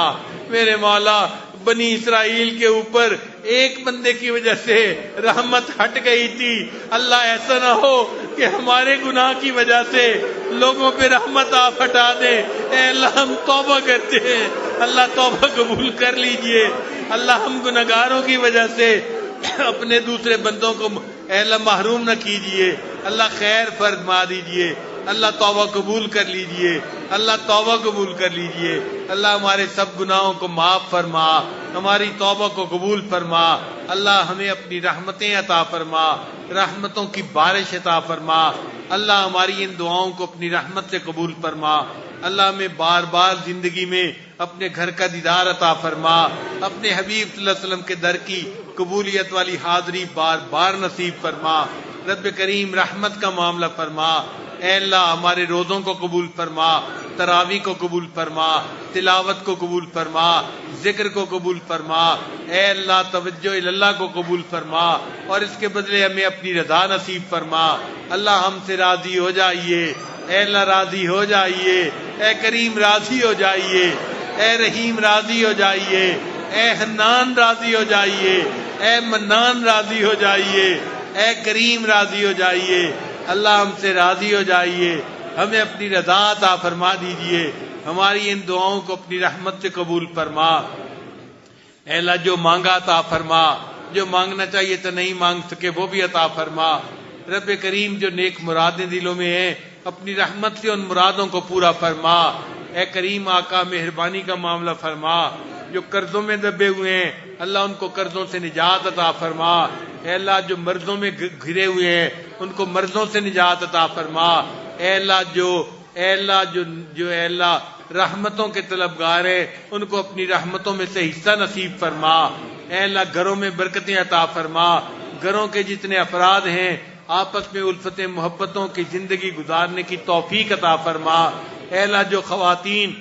میرے مولا بنی اسرائیل کے اوپر ایک بندے کی وجہ سے رحمت ہٹ گئی تھی، اللہ ایسا نہ ہو کہ ہمارے گناہ کی وجہ سے لوگوں پہ رحمت آپ ہٹا دے۔ اے اللہ ہم توبہ کرتے ہیں، اللہ توبہ قبول کر لیجئے۔ اللہ ہم گناہگاروں کی وجہ سے اپنے دوسرے بندوں کو اے اللہ محروم نہ کیجئے، اللہ خیر فرما دیجئے، اللہ توبہ قبول کر لیجئے، اللہ توبہ قبول کر لیجئے۔ اللہ ہمارے سب گناہوں کو معاف فرما، ہماری توبہ کو قبول فرما۔ اللہ ہمیں اپنی رحمتیں عطا فرما، رحمتوں کی بارش عطا فرما۔ اللہ ہماری ان دعاؤں کو اپنی رحمت سے قبول فرما۔ اللہ ہمیں بار بار زندگی میں اپنے گھر کا دیدار عطا فرما، اپنے حبیب صلی اللہ علیہ وسلم کے در کی قبولیت والی حاضری بار بار نصیب فرما۔ رب کریم رحمت کا معاملہ فرما۔ اے اللہ ہمارے روزوں کو قبول فرما، تراویح کو قبول فرما، تلاوت کو قبول فرما، ذکر کو قبول فرما۔ اے اللہ توجہ اللہ کو قبول فرما، اور اس کے بدلے ہمیں اپنی رضا نصیب فرما۔ اللہ ہم سے راضی ہو جائیے، اے اللہ راضی ہو جائیے، اے کریم راضی ہو جائیے، اے رحیم راضی ہو جائیے، اے حنان راضی ہو جائیے، اے منان راضی ہو جائیے۔ اے کریم راضی ہو جائیے، اللہ ہم سے راضی ہو جائیے، ہمیں اپنی رضا عطا فرما دیجئے، ہماری ان دعاؤں کو اپنی رحمت سے قبول فرما۔ اے اللہ جو مانگا عطا فرما، جو مانگنا چاہیے تو نہیں مانگ سکے وہ بھی عطا فرما۔ رب کریم جو نیک مرادیں دلوں میں ہیں اپنی رحمت سے ان مرادوں کو پورا فرما۔ اے کریم آقا مہربانی کا معاملہ فرما۔ جو قرضوں میں دبے ہوئے ہیں اللہ ان کو قرضوں سے نجات عطا فرما۔ اے اللہ جو مرضوں میں گھرے ہوئے ہیں ان کو مرضوں سے نجات عطا فرما۔ اے اللہ جو رحمتوں کے طلبگار ہیں ان کو اپنی رحمتوں میں سے حصہ نصیب فرما۔ اے اللہ گھروں میں برکتیں عطا فرما۔ گھروں کے جتنے افراد ہیں آپس میں الفت محبتوں کی زندگی گزارنے کی توفیق عطا فرما۔ اے اللہ جو خواتین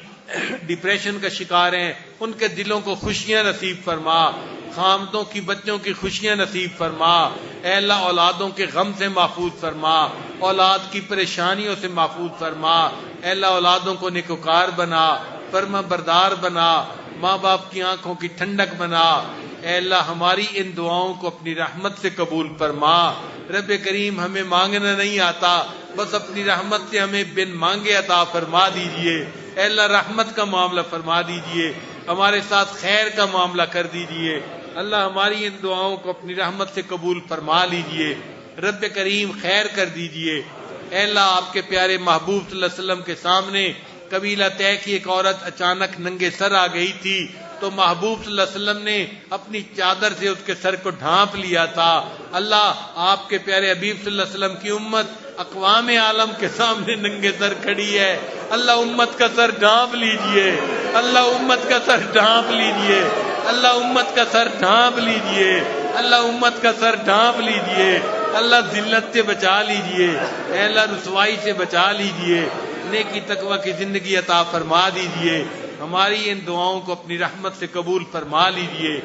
ڈپریشن کا شکار ہیں ان کے دلوں کو خوشیاں نصیب فرما۔ خامدوں کی بچوں کی خوشیاں نصیب فرما۔ اے اللہ اولادوں کے غم سے محفوظ فرما، اولاد کی پریشانیوں سے محفوظ فرما۔ اے اللہ اولادوں کو نیکوکار بنا، فرما بردار بنا، ماں باپ کی آنکھوں کی ٹھنڈک بنا۔ اے اللہ ہماری ان دعاؤں کو اپنی رحمت سے قبول فرما۔ رب کریم ہمیں مانگنا نہیں آتا، بس اپنی رحمت سے ہمیں بن مانگے عطا فرما دیجئے۔ اے اللہ رحمت کا معاملہ فرما دیجئے، ہمارے ساتھ خیر کا معاملہ کر دیجئے۔ اللہ ہماری ان دعاؤں کو اپنی رحمت سے قبول فرما لیجئے۔ رب کریم خیر کر دیجئے۔ اے اللہ آپ کے پیارے محبوب صلی اللہ علیہ وسلم کے سامنے قبیلہ طے کی ایک عورت اچانک ننگے سر آ گئی تھی تو محبوب صلی اللہ علیہ وسلم نے اپنی چادر سے اس کے سر کو ڈھانپ لیا تھا۔ اللہ آپ کے پیارے حبیب صلی اللہ علیہ وسلم کی امت اقوام عالم کے سامنے ننگے سر کھڑی ہے، اللہ امت کا سر ڈھانپ لیجئے، اللہ امت کا سر ڈھانپ لیجئے، اللہ امت کا سر ڈھانپ لیجئے، اللہ امت کا سر ڈھانپ لیجئے، اللہ ذلت سے بچا لیجئے، اے اللہ رسوائی سے بچا لیجئے، نیکی تقوی کی زندگی عطا فرما دیجئے، ہماری ان دعاؤں کو اپنی رحمت سے قبول فرما لیجئے۔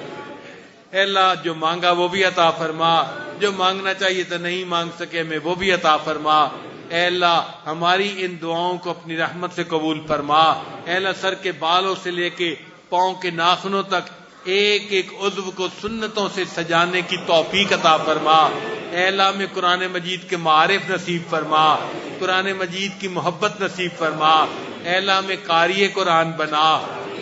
اے اللہ جو مانگا وہ بھی عطا فرما، جو مانگنا چاہیے تو نہیں مانگ سکے میں وہ بھی عطا فرما۔ اے اللہ ہماری ان دعاؤں کو اپنی رحمت سے قبول فرما۔ اے اللہ سر کے بالوں سے لے کے پاؤں کے ناخنوں تک ایک ایک عضو کو سنتوں سے سجانے کی توفیق عطا فرما۔ اے اللہ میں قرآن مجید کے معارف نصیب فرما، قرآن مجید کی محبت نصیب فرما۔ اے اللہ میں قاری قرآن بنا،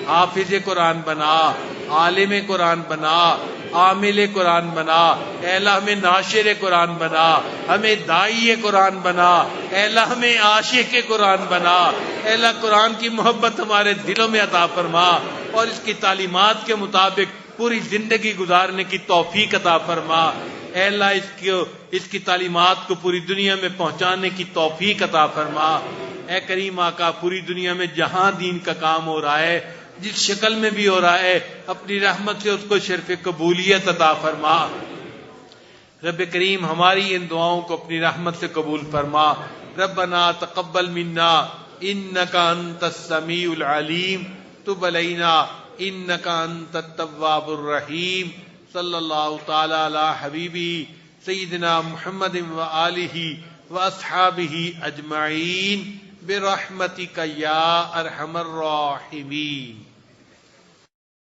حافظ قرآن بنا، عالم قرآن بنا، عامل قرآن بنا۔ اے اللہ ہمیں ناشر قرآن بنا، ہمیں داعی قرآن بنا، اے اللہ ہمیں عاشق قرآن بنا۔ اے اللہ قرآن کی محبت ہمارے دلوں میں عطا فرما اور اس کی تعلیمات کے مطابق پوری زندگی گزارنے کی توفیق عطا فرما۔ اے اللہ اس کی تعلیمات کو پوری دنیا میں پہنچانے کی توفیق عطا فرما۔ اے کریم آقا پوری دنیا میں جہاں دین کا کام ہو رہا ہے جس شکل میں بھی ہو رہا ہے اپنی رحمت سے اس کو شرف قبولیت عطا فرما۔ رب کریم ہماری ان دعاؤں کو اپنی رحمت سے قبول فرما۔ ربنا تقبل منا انک انت السمیع العلیم تب علینا انک انت التواب الرحیم۔ صلی اللہ تعالی علی حبیبی سیدنا محمد وآلہ واصحابہ اجمعین برحمتک یا ارحم الراحمین۔